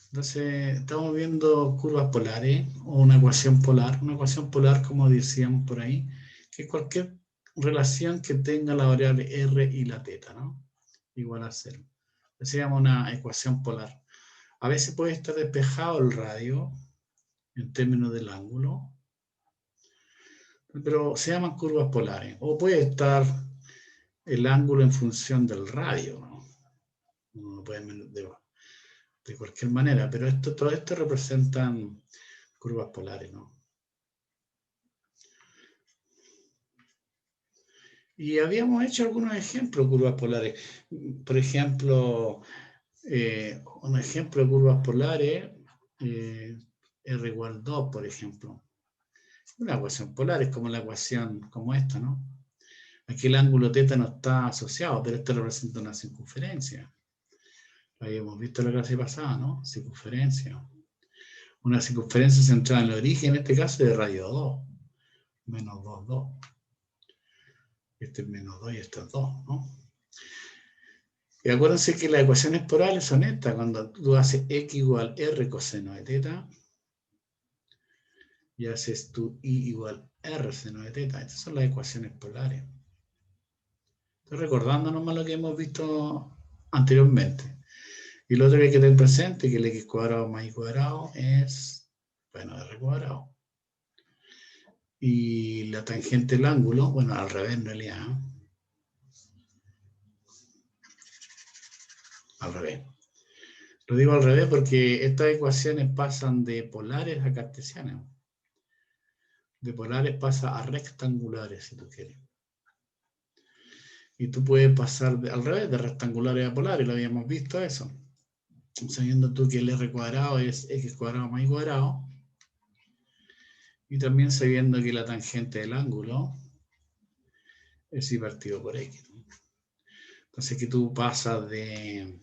Entonces, estamos viendo curvas polares o una ecuación polar. Una ecuación polar, como decíamos por ahí, que es cualquier relación que tenga la variable r y la teta, ¿no? Igual a 0. Eso se llama una ecuación polar. A veces puede estar despejado el radio en términos del ángulo, pero se llaman curvas polares. O puede estar el ángulo en función del radio, ¿no? Uno lo puede de cualquier manera, pero todo esto representan curvas polares, ¿no? Y habíamos hecho algunos ejemplos de curvas polares. Por ejemplo, un ejemplo de curvas polares, R igual 2, por ejemplo. Una ecuación polar es como la ecuación como esta, ¿no? Aquí el ángulo θ no está asociado, pero esto representa una circunferencia. Lo habíamos visto en la clase pasada, ¿no? Circunferencia. Una circunferencia centrada en el origen, en este caso de radio 2. Menos 2, 2. Este es menos 2 y este es 2, ¿no? Y acuérdense que las ecuaciones polares son estas. Cuando tú haces x igual r coseno de θ, y haces tu i igual r seno de θ. Estas son las ecuaciones polares. Estoy recordando nomás lo que hemos visto anteriormente. Y lo otro que hay que tener presente es que el x cuadrado más y cuadrado es, bueno, r cuadrado. Y la tangente del ángulo, bueno, al revés en realidad. Al revés. Lo digo al revés porque estas ecuaciones pasan de polares a cartesianas. De polares pasa a rectangulares, si tú quieres. Y tú puedes pasar al revés, de rectangulares a polares, lo habíamos visto eso. Sabiendo tú que el r cuadrado es x cuadrado más y cuadrado. Y también sabiendo que la tangente del ángulo es y partido por x. Entonces que tú pasas de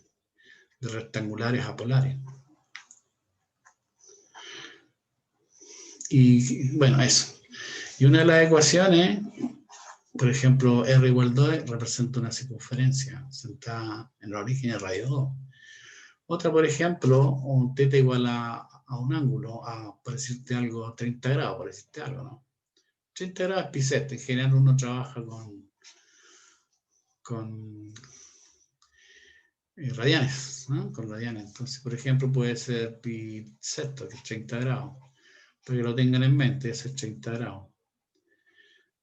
rectangulares a polares. Y bueno, eso. Y una de las ecuaciones, por ejemplo, r igual 2 representa una circunferencia centrada en el origen de radio 2. Otra, por ejemplo, un θ igual a un ángulo, por decirte algo, 30 grados, por decirte algo, ¿no? 30 grados es pi sexta. En general uno trabaja con radianes, ¿no? Con radianes. Entonces, por ejemplo, puede ser pi sexto, que es 30 grados. Para que lo tengan en mente, eso es 30 grados.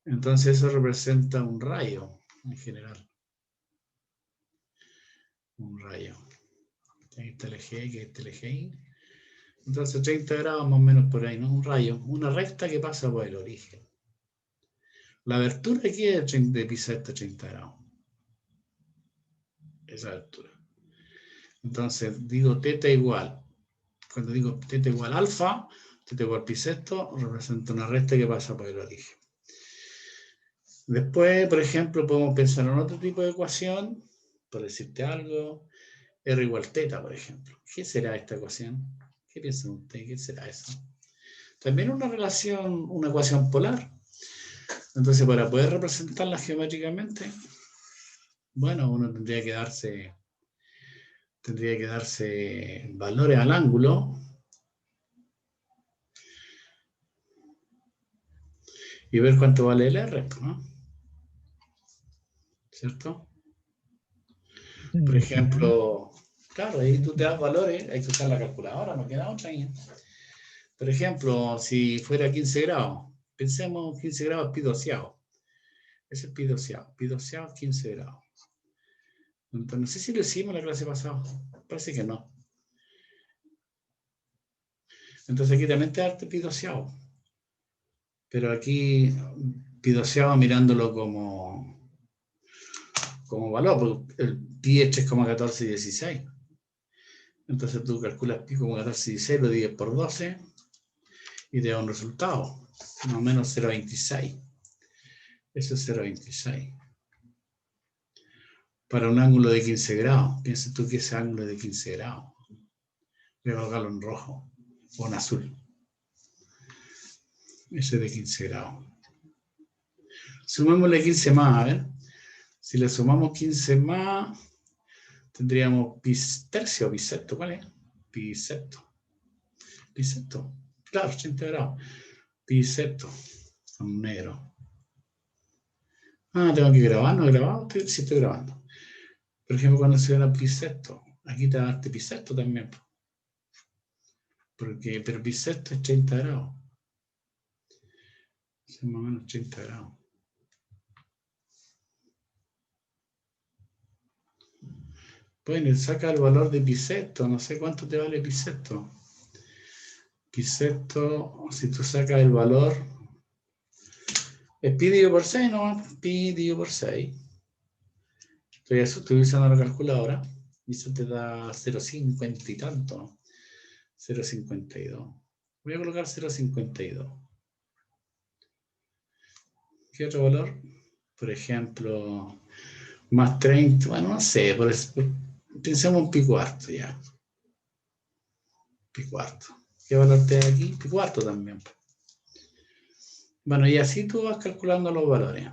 Entonces eso representa un rayo, en general. Un rayo. Ahí está el eje X, este el eje Y. Entonces 30 grados más o menos por ahí, ¿no? Un rayo, una recta que pasa por el origen. La abertura aquí es de pi sexto 30 grados. Esa abertura. Entonces digo θ igual. Cuando digo θ igual alfa, θ igual pi sexto, representa una recta que pasa por el origen. Después, por ejemplo, podemos pensar en otro tipo de ecuación, por decirte algo, r igual θ, por ejemplo. ¿Qué será esta ecuación? ¿Qué piensan ustedes? ¿Qué será eso? También una relación, una ecuación polar. Entonces, para poder representarla geométricamente, bueno, uno tendría que darse valores al ángulo y ver cuánto vale el R, ¿no? ¿Cierto? Por ejemplo, claro, ahí tú te das valores, hay que usar la calculadora, no queda otra ahí. Por ejemplo, si fuera 15 grados, pensemos 15 grados pi doceavo. Ese es pi doceavo. Pi doceavo es 15 grados. Entonces, no sé si lo hicimos la clase pasada. Parece que no. Entonces aquí también te da pi doceavo. Pero aquí pi doceavo mirándolo como valor, porque el pi es 3,1416. Entonces tú calculas pi como 1416, lo divides por 12 y te da un resultado, más o menos 0,26. Eso es 0,26. Para un ángulo de 15 grados, piensa tú que ese ángulo es de 15 grados. Voy a colocarlo en rojo o en azul. Ese es de 15 grados. Sumémosle 15 más, a ver. Si le sumamos 15 más, tendríamos pi tercio o pi sexto, ¿cuál es? pi septo. Pi septo. Claro, 80 grados. Pi septo. Un negro. Ah, tengo que grabar, ¿no he grabado? Sí, estoy grabando. Por ejemplo, cuando se da pi septo, aquí te da pi septo también. Pero pi septo es 30 grados. Es más o menos 30 grados. Bueno, saca el valor de pi septo, no sé cuánto te vale pi septo. Pi septo, si tú sacas el valor, es pi dividido por 6, ¿no? Pi dividido por 6. Estoy usando la calculadora y eso te da 0,50 y tanto, ¿no? 0,52. Voy a colocar 0,52. ¿Qué otro valor? Por ejemplo, más 30, bueno, no sé, pensemos en pi cuarto ya. Pi cuarto. ¿Qué valor te da aquí? Pi cuarto también. Bueno, y así tú vas calculando los valores.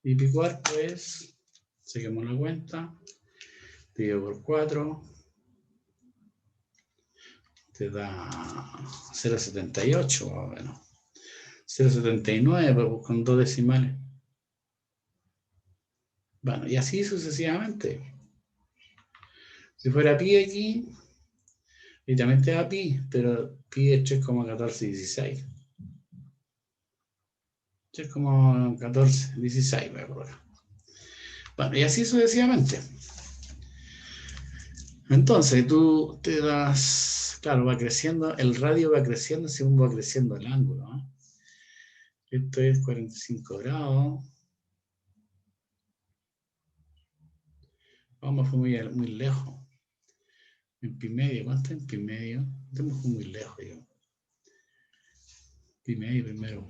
Y pi cuarto es, seguimos la cuenta, dividido por 4, te da 0,78 más o menos. 0,79 con 2 decimales. Bueno, y así sucesivamente. Si fuera pi aquí, y también te da pi, pero pi es 3,1416. 3,1416 voy a colocar. Bueno, y así sucesivamente. Entonces tú te das, claro, va creciendo, el radio va creciendo según va creciendo el ángulo, ¿no? Esto es 45 grados. Vamos, fue muy lejos. En pi medio, ¿cuánto es en pi medio? Estamos muy lejos, yo. Pi medio primero.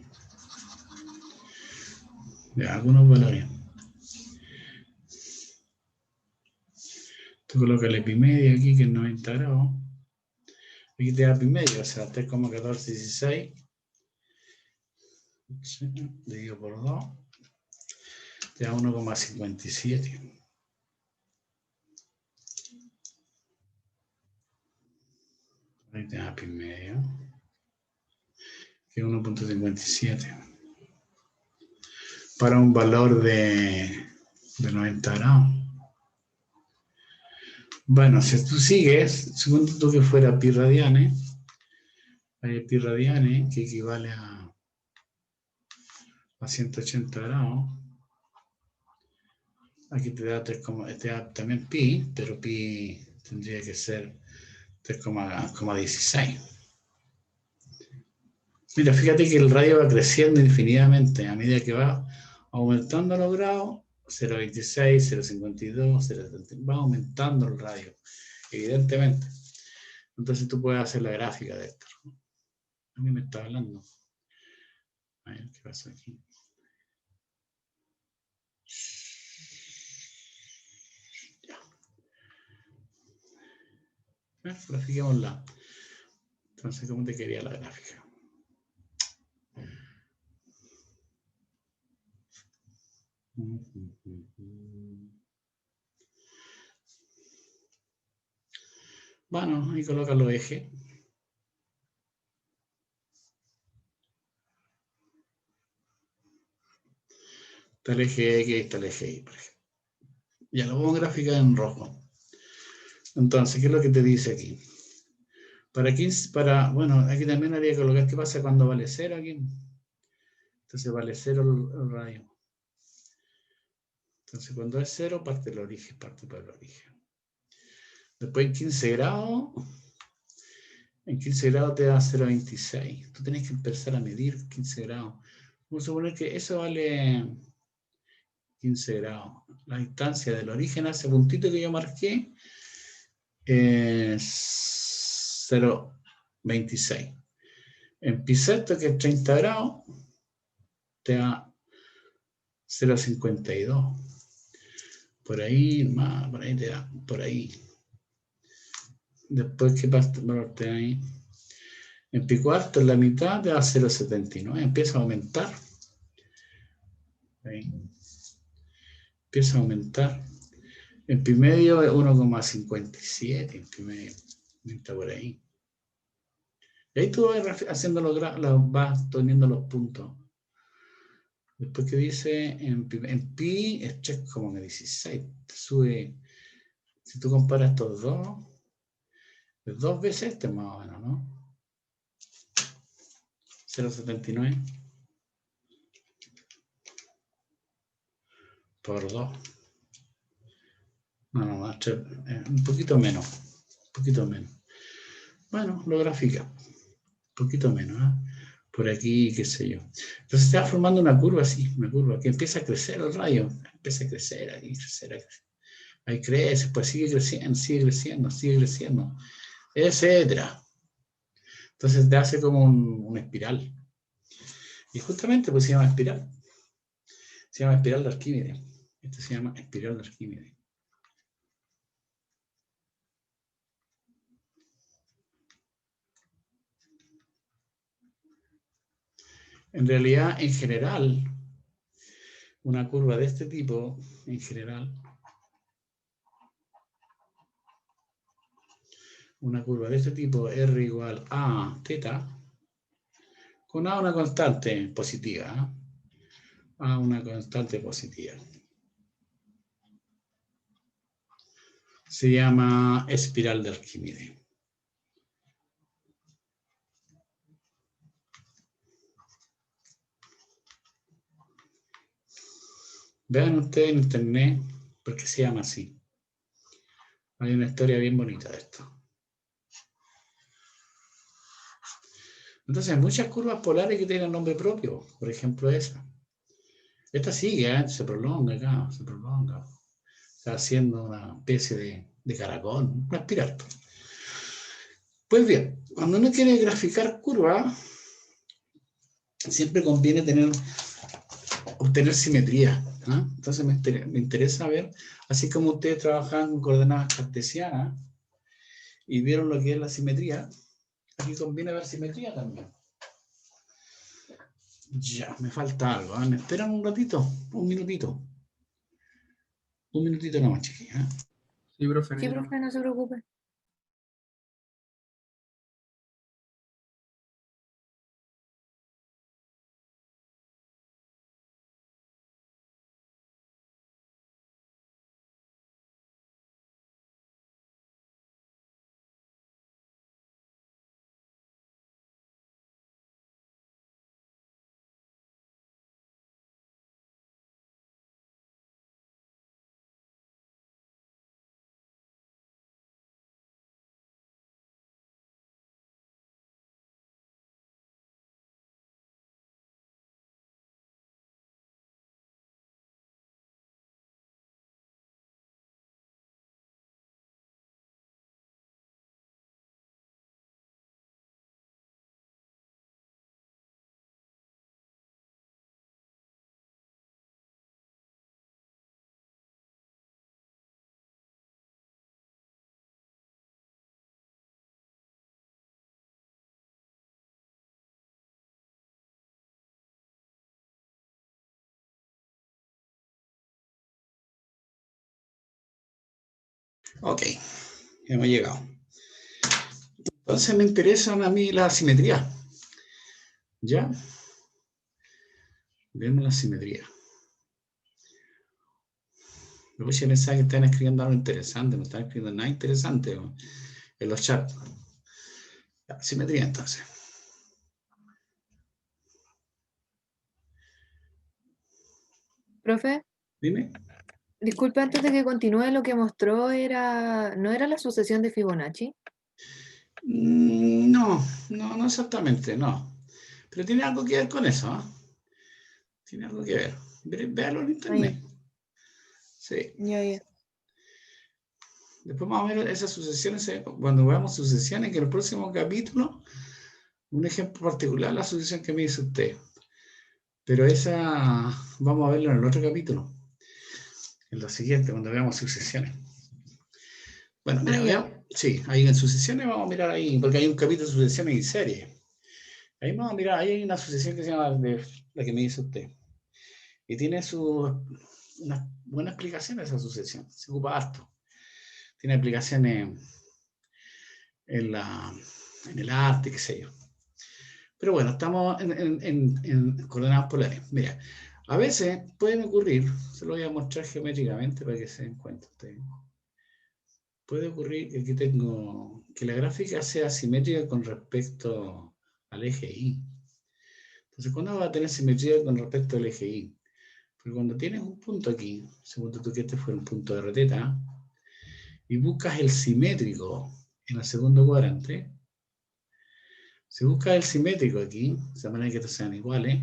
De algunos valores. Tú colocas el pi medio aquí, que es 90 grados. Aquí te da pi medio, o sea, 3,1416. Dividido por 2. Te da 1,57. Ahí te da pi medio. Que es 1,57. Para un valor de 90 grados. Bueno, si tú sigues, supongo tú que fuera pi radianes, hay pi radianes que equivale a 180 grados. Aquí te da también pi, pero pi tendría que ser 3,16. Mira, fíjate que el radio va creciendo infinitamente a medida que va aumentando los grados, 0,26, 0,52, 0,70, va aumentando el radio, evidentemente. Entonces tú puedes hacer la gráfica de esto. A mí me está hablando. A ver, ¿qué pasa aquí? Ya. Grafiquémosla. Entonces, ¿cómo te quería la gráfica? Bueno, ahí coloca los ejes. Está el eje X y está el eje Y, por ejemplo. Ya lo vamos a graficar en rojo. Entonces, ¿qué es lo que te dice aquí? Bueno, aquí también habría que colocar qué pasa cuando vale 0 aquí. Entonces vale 0 el radio. Entonces cuando es 0 parte el origen, parte por el origen. Después en 15 grados, te da 0,26. Tú tienes que empezar a medir 15 grados. Vamos a suponer que eso vale 15 grados. La distancia del origen a ese puntito que yo marqué es 0,26. En pi septo, que es 30 grados, te da 0,52. Por ahí, más, por ahí te da, por ahí. Después, ¿qué pasa? Te da ahí. En pi cuarto, en la mitad, te da 0,79. Empieza a aumentar. Ahí. Empieza a aumentar. En pi medio es 1,57, en pi medio, está por ahí. Y ahí tú vas haciendo vas poniendo los puntos. Después que dice, en pi, esto es como que 16, te sube, si tú comparas estos dos, es 2 veces este más o menos, ¿no? 0,79 por 2. No, un poquito menos, un poquito menos. Bueno, lo grafica, un poquito menos, ¿eh? Por aquí, qué sé yo. Entonces se va formando una curva así, una curva que empieza a crecer el rayo, empieza a crecer, ahí crecer. Ahí crece, pues sigue creciendo, etcétera. Entonces te hace como una espiral. Y justamente pues se llama espiral. Se llama espiral de Arquímedes. Esto se llama espiral de Arquímedes. En realidad, en general, una curva de este tipo, en general, una curva de este tipo, R igual a teta, con A una constante positiva, ¿eh? A una constante positiva. Se llama espiral de Arquímedes. Vean ustedes en internet por qué se llama así. Hay una historia bien bonita de esto. Entonces hay muchas curvas polares que tienen nombre propio. Por ejemplo esa. Esta sigue, ¿eh? Se prolonga acá, se prolonga. Está haciendo una especie de caracol, una espiral. Pues bien, cuando uno quiere graficar curvas, siempre conviene obtener simetría. ¿Eh? Entonces me interesa ver, así como ustedes trabajan con coordenadas cartesianas y vieron lo que es la simetría, aquí conviene ver simetría también. Ya, me falta algo. ¿Me esperan un ratito? Un minutito. Un minutito nomás, chiquillos. ¿Eh? Sí, profe. Sí, profe, no se preocupe. Ok, hemos llegado. Entonces me interesan a mí la simetría. ¿Ya? Vemos la simetría. Luego si pensaban que están escribiendo algo interesante, no están escribiendo nada interesante en los chats. Ya, simetría entonces. Profe, Dime. disculpe, antes de que continúe, lo que mostró ¿no era la sucesión de Fibonacci? No exactamente, no. Pero tiene algo que ver con eso, ¿eh? Tiene algo que ver. Véalo en internet. Sí. Ya. Después vamos a ver esas sucesiones, cuando veamos sucesiones, que en el próximo capítulo, un ejemplo particular, la sucesión que me dice usted. Pero esa vamos a verla en el otro capítulo. En lo siguiente, cuando veamos sucesiones. Bueno, mira, veamos. Sí, ahí en sucesiones vamos a mirar ahí, porque hay un capítulo de sucesiones y series. Ahí vamos a mirar, ahí hay una sucesión que se llama la que me dice usted. Y tiene una buena explicación esa sucesión. Se ocupa harto. Tiene aplicaciones en el arte, qué sé yo. Pero bueno, estamos en coordenadas polares. Mira, a veces pueden ocurrir, se lo voy a mostrar geométricamente para que se den cuenta ustedes. Puede ocurrir que aquí tengo que la gráfica sea simétrica con respecto al eje Y. Entonces, ¿cuándo va a tener simetría con respecto al eje Y? Porque cuando tienes un punto aquí, segundo tú que este fue un punto de r θ, y buscas el simétrico en el segundo cuadrante, si buscas el simétrico aquí, de manera que estos sean iguales,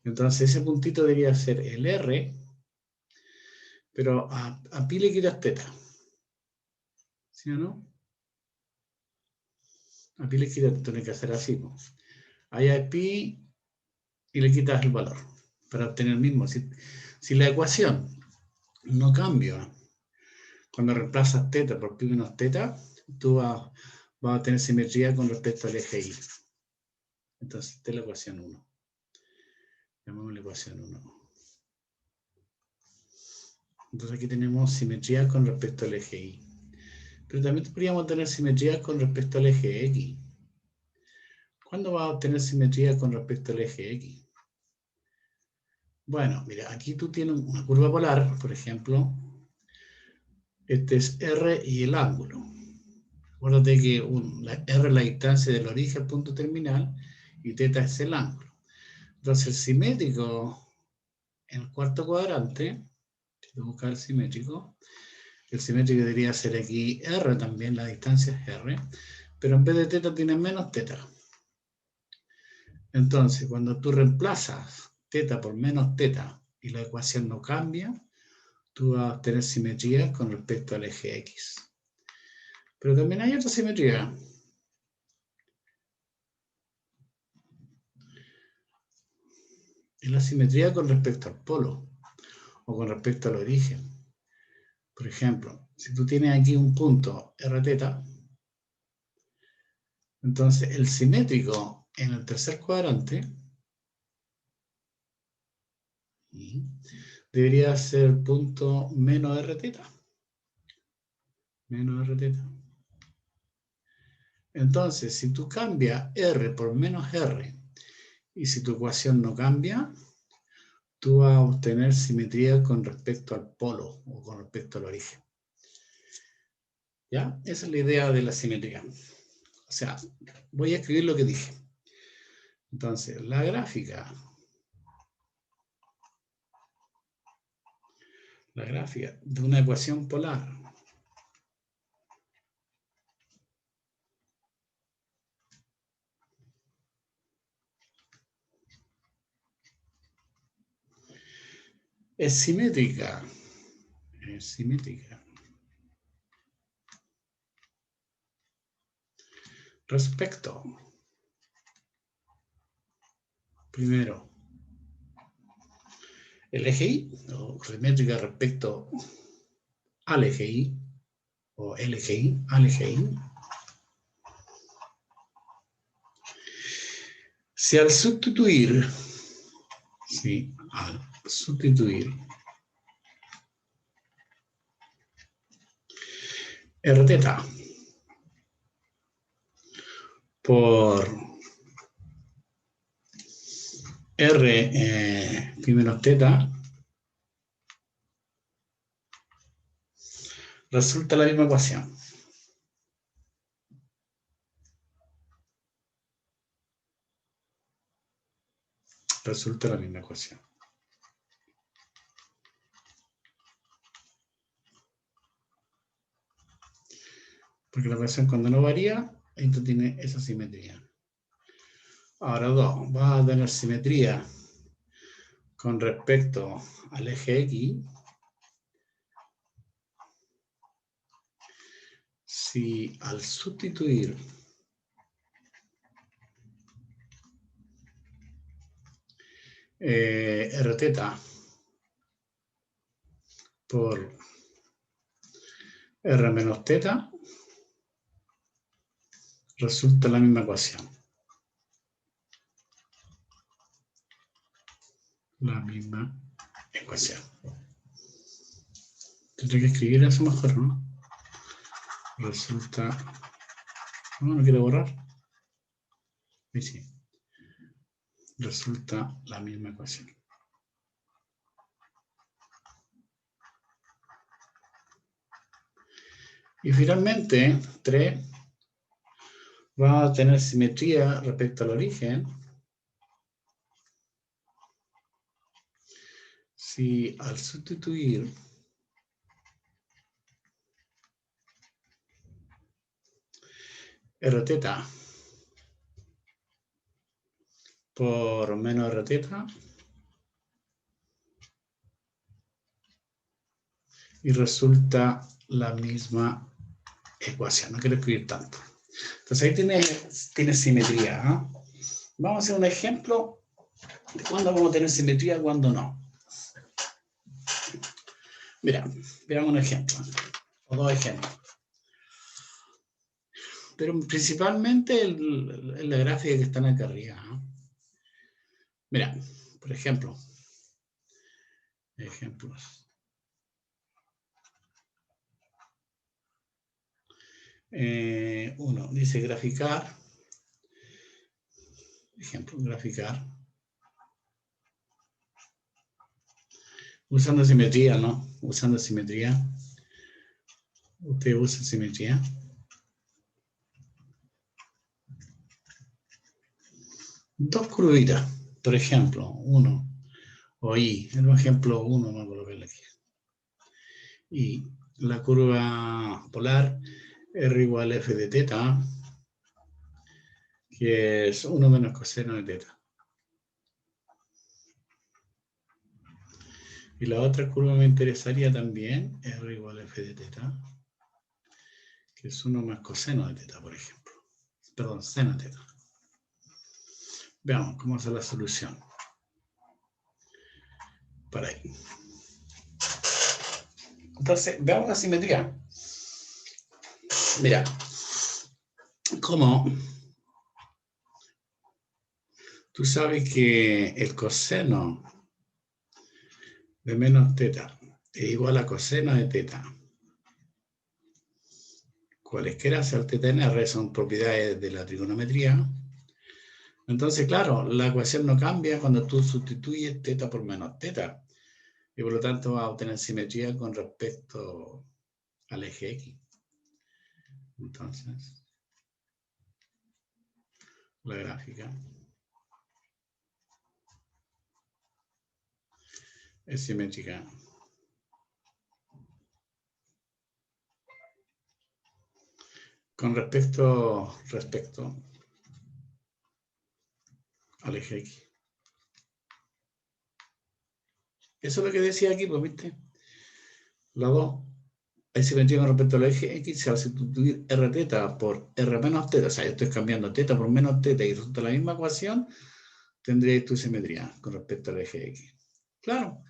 entonces ese puntito debería ser el R, pero a pi le quitas θ. ¿Sí o no? A pi le quitas, tienes que hacer así. Allá hay pi y le quitas el valor para obtener el mismo. Si la ecuación no cambia cuando reemplazas θ por pi menos θ, tú vas a tener simetría con respecto al eje Y. Entonces, esta es la ecuación 1. Llamamos la ecuación 1. Entonces aquí tenemos simetría con respecto al eje Y. Pero también podríamos tener simetría con respecto al eje X. ¿Cuándo va a obtener simetría con respecto al eje X? Bueno, mira, aquí tú tienes una curva polar, por ejemplo. Este es R y el ángulo. Acuérdate que R es la distancia del origen al punto terminal y θ es el ángulo. Entonces el simétrico en el cuarto cuadrante, si tú buscas el simétrico debería ser aquí R también, la distancia es R, pero en vez de θ tiene menos θ. Entonces, cuando tú reemplazas θ por menos θ y la ecuación no cambia, tú vas a obtener simetría con respecto al eje X. Pero también hay otra simetría. Es la simetría con respecto al polo o con respecto al origen. Por ejemplo, si tú tienes aquí un punto Rθ, entonces el simétrico en el tercer cuadrante debería ser punto menos Rθ. Menos Rθ. Entonces, si tú cambias R por menos R y si tu ecuación no cambia, tú vas a obtener simetría con respecto al polo o con respecto al origen. ¿Ya? Esa es la idea de la simetría. O sea, voy a escribir lo que dije. Entonces, la gráfica de una ecuación polar es simétrica. Es simétrica. Respecto, primero, el eje Y, o simétrica respecto al eje Y, o el eje Y, al eje Y. Si al sustituir, Rθ por R pi menos θ, resulta la misma ecuación. Resulta la misma ecuación. Porque la ecuación cuando no varía, esto tiene esa simetría. Ahora 2, va a tener simetría con respecto al eje X si al sustituir Rθ por R menos θ, resulta la misma ecuación. La misma ecuación. Tendré que escribir eso mejor, ¿no? Resulta... No quiero borrar. Y sí. Resulta la misma ecuación. Y finalmente, 3, vamos a tener simetría respecto al origen. Si al sustituir r teta por menos r teta y resulta la misma ecuación. No quiero escribir tanto. Entonces ahí tiene simetría. ¿Eh? Vamos a hacer un ejemplo de cuándo vamos a tener simetría y cuándo no. Mira, veamos un ejemplo, o dos ejemplos. Pero principalmente en la gráfica que están acá arriba. ¿Eh? Mira, por ejemplo, ejemplos. Uno dice graficar. Ejemplo, graficar. Usando simetría, ¿no? Usando simetría. Usted usa simetría. Dos curvitas, por ejemplo, uno, o I, el ejemplo 1, no colocarle aquí. Y la curva polar R igual a F de teta, que es 1 menos coseno de teta. Y la otra curva me interesaría también, R igual a F de teta, que es 1 más coseno de teta, por ejemplo. Perdón, seno de teta. Veamos cómo hace la solución. Para ahí. Entonces, veamos la simetría. Mira, como tú sabes que el coseno de menos teta es igual a coseno de teta. Cualesquiera ser teta en R son propiedades de la trigonometría. Entonces, claro, la ecuación no cambia cuando tú sustituyes teta por menos teta. Y por lo tanto va a obtener simetría con respecto al eje X. Entonces, la gráfica es simétrica con respecto al eje X. Eso es lo que decía aquí, pues, ¿viste? La 2 hay simetría con respecto al eje X, se va a sustituir r teta por r menos teta. O sea, yo estoy cambiando teta por menos teta y resulta la misma ecuación, tendréis tu simetría con respecto al eje X. Claro,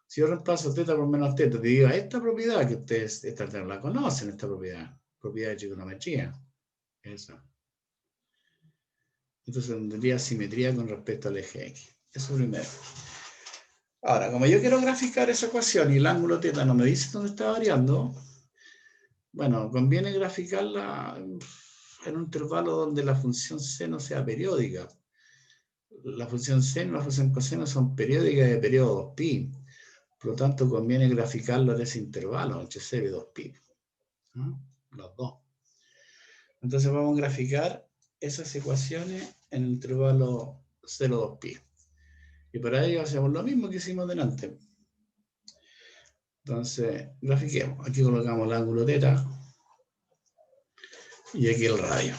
si yo reemplazo teta por menos teta, te digo, esta propiedad que ustedes la conocen, esta propiedad de trigonometría. Esa. Entonces tendría simetría con respecto al eje X. Eso primero. Ahora, como yo quiero graficar esa ecuación y el ángulo teta no me dice dónde está variando, bueno, conviene graficarla en un intervalo donde la función seno sea periódica. La función seno y la función coseno son periódicas de periodo 2pi. Por lo tanto, conviene graficarlo en ese intervalo, entre 0 y 2pi. ¿No? Los dos. Entonces vamos a graficar esas ecuaciones en el intervalo 0,2pi. Y para ello hacemos lo mismo que hicimos delante. Entonces, grafiquemos. Aquí colocamos el ángulo teta y aquí el radio.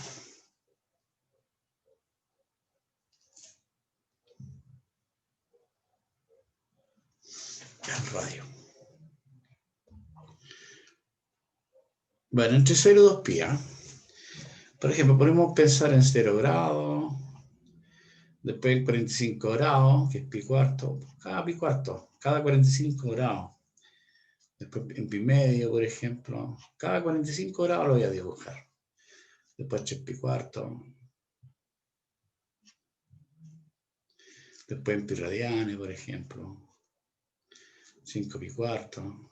El radio. Bueno, entre 0 y 2pi. Por ejemplo, podemos pensar en 0 grados, después en 45 grados, que es pi cuarto, cada 45 grados. Después en pi medio, por ejemplo, cada 45 grados lo voy a dibujar. Después 3 pi cuarto. Después en pi radianes, por ejemplo. 5 pi cuarto.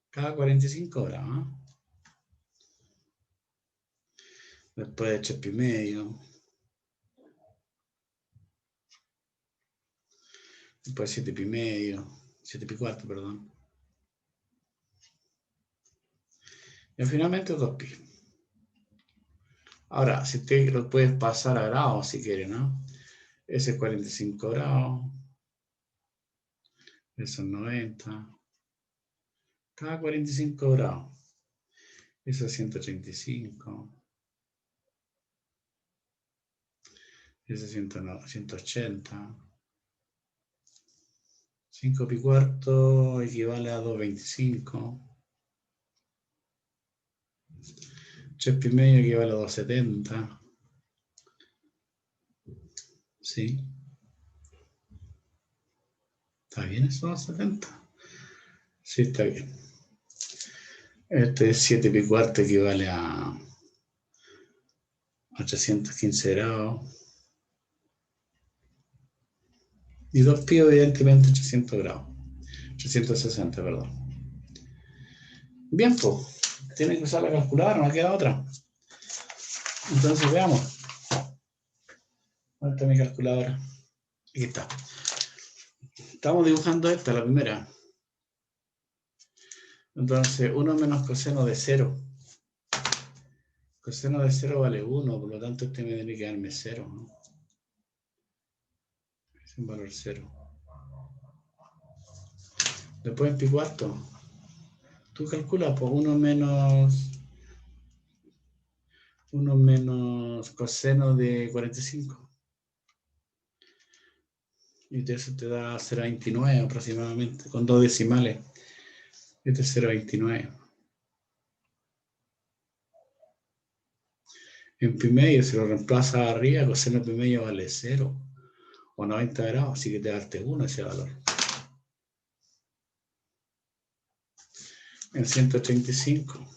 Cada 45 grados. Después 3 pi medio. Después 7 pi medio. 7 pi cuarto, perdón. Y finalmente 2 pi. Ahora, si usted lo puede pasar a grados si quiere, ¿no? Ese es 45 grados. Eso es 90. Cada 45 grados. Eso es 135. Eso es 180. 5 pi cuarto equivale a 225. 3 pi medio equivale a 270. ¿Sí? ¿Está bien eso, 270? Sí, está bien. Este 7 pi cuarto equivale a 815 grados. Y 2 pi, evidentemente, 800 grados. 860, perdón. Bien, pues. Tienen que usar la calculadora, no queda otra. Entonces, veamos. ¿Dónde está mi calculadora? Aquí está. Estamos dibujando esta, la primera. Entonces, 1 menos coseno de 0. Coseno de 0 vale 1, por lo tanto este me tiene que darme 0, ¿no? Es un valor 0. Después en pi cuarto, tú calculas por 1 menos coseno de 45. Y eso te da 0,29 aproximadamente, con 2 decimales. Este es 0,29. En pi medio, si lo reemplazas arriba, coseno pi medio vale 0 o 90 grados, así que te da 1 ese valor. En 135.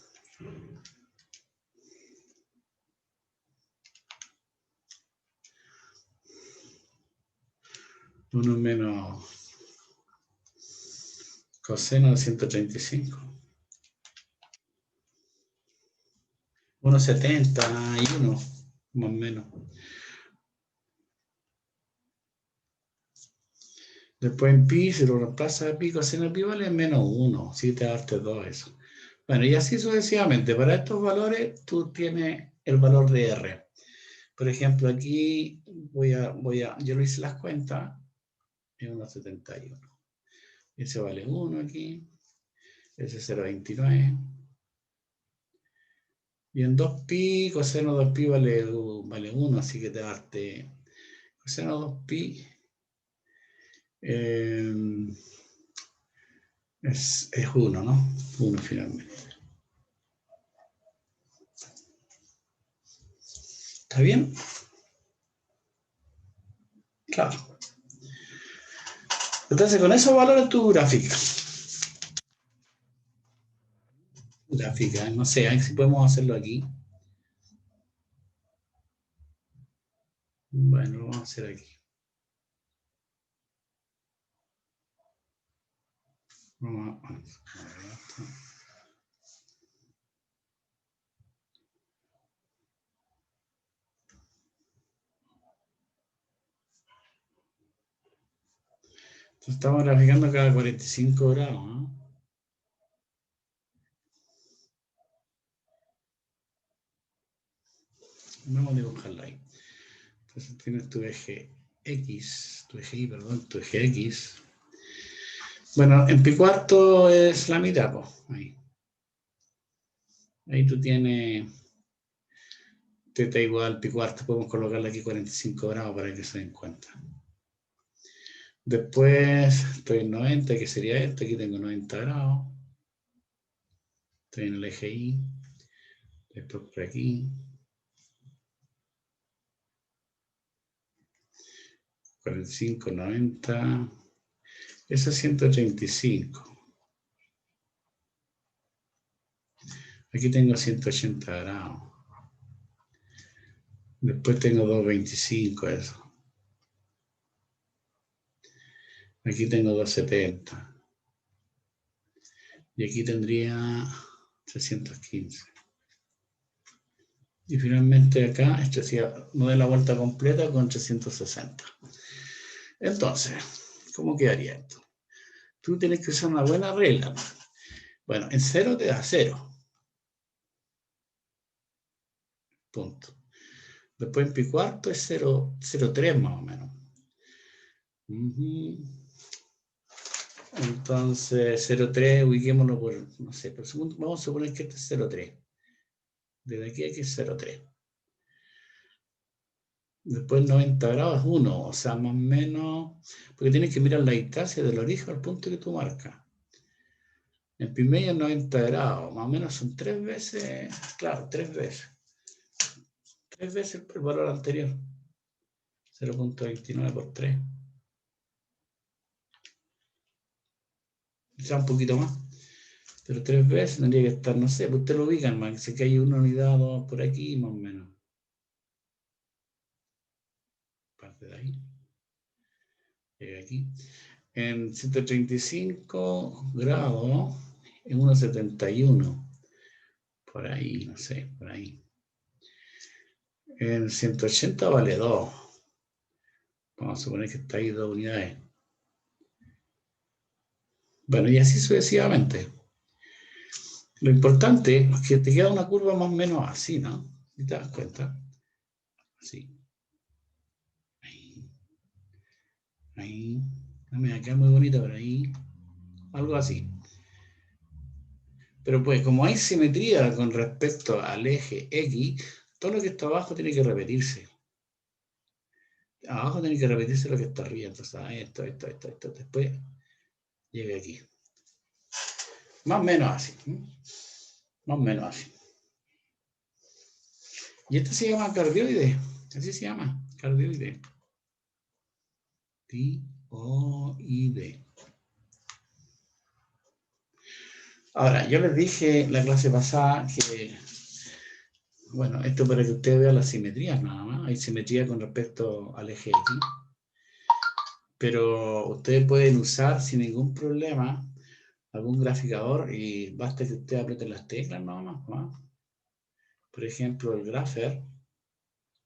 1 menos coseno de 135. 1,71, más o menos. Después en pi, si lo reemplazas a pi, coseno de pi vale menos 1, si te darte 2 eso. Bueno, y así sucesivamente. Para estos valores, tú tienes el valor de R. Por ejemplo, aquí yo lo hice las cuentas, es 1,71. Ese vale 1 aquí, ese es 0,29. Y en 2pi, coseno de 2pi vale 1, así que te darte coseno de 2pi es 1, ¿no? 1 finalmente. ¿Está bien? Claro. Entonces, con esos valores tu gráfica. Gráfica, no sé, a ver si podemos hacerlo aquí. Bueno, lo vamos a hacer aquí. Vamos a ver esto. Entonces, estamos graficando cada 45 grados, ¿no? Vamos a dibujarlo ahí. Entonces tienes tu eje X, tu eje Y, perdón, tu eje X. Bueno, en pi cuarto es la mitad, pues, ahí. Ahí tú tienes teta igual pi cuarto, podemos colocarle aquí 45 grados para que se den cuenta. Después estoy en 90, que sería este, aquí tengo 90 grados. Estoy en el eje Y. Después por aquí. 45, 90. Eso es 135. Aquí tengo 180 grados. Después tengo 225, eso. Aquí tengo 270. Y aquí tendría 315. Y finalmente acá, esto decía, no de la vuelta completa con 360. Entonces, ¿cómo quedaría esto? Tú tienes que usar una buena regla. Bueno, en 0 te da 0. Punto. Después en pi cuarto es 0,3 más o menos. Entonces, 0,3, ubiquémoslo por, no sé, por segundo, vamos a suponer que este es 0,3. Desde aquí es 0,3. Después 90 grados es 1, o sea, más o menos, porque tienes que mirar la distancia del origen al punto que tú marcas. En pi medio es 90 grados, más o menos son 3 veces, claro, 3 veces. 3 veces el valor anterior. 0,29 por 3. Quizá un poquito más. Pero 3 veces tendría que estar, no sé, pues usted lo ubican más, sé que hay una unidad o dos por aquí, más o menos. Parte de ahí. Llega aquí. En 135 grados, en 1,71. Por ahí, no sé, por ahí. En 180 vale 2. Vamos a suponer que está ahí 2 unidades. Bueno, y así sucesivamente. Lo importante es que te queda una curva más o menos así, ¿no? ¿Y te das cuenta? Así. Ahí. Ahí. No me va a quedar muy bonita, pero ahí. Algo así. Pero pues, como hay simetría con respecto al eje X, todo lo que está abajo tiene que repetirse. Abajo tiene que repetirse lo que está arriba. Entonces, esto. Después llega aquí. Más o menos así. Más o menos así. Y este se llama cardioide. Así se llama, cardioide. Cardioide. Ahora, yo les dije la clase pasada que, bueno, esto para que ustedes vean las simetrías nada más. Hay simetría con respecto al eje X. Pero ustedes pueden usar sin ningún problema algún graficador y basta que ustedes aprieten las teclas nada más, ¿no? Por ejemplo, el Grapher.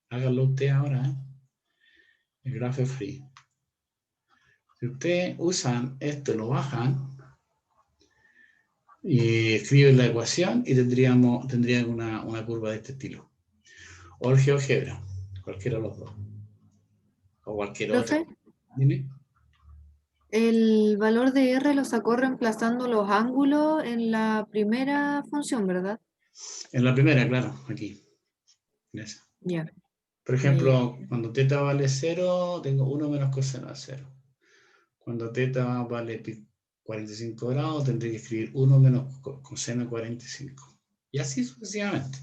Háganlo ustedes ahora, ¿eh? El Grapher Free. Si ustedes usan esto, lo bajan y escriben la ecuación y tendrían una curva de este estilo. O el GeoGebra, cualquiera de los dos. O cualquier otro. Profe, ¿Dime? el valor de R lo sacó reemplazando los ángulos en la primera función, ¿verdad? En la primera, claro, aquí. En esa. Ya, Por ya. ejemplo, cuando θ vale 0, tengo 1 menos coseno de 0. Cuando θ vale 45 grados, tendré que escribir 1 menos coseno de 45. Y así sucesivamente.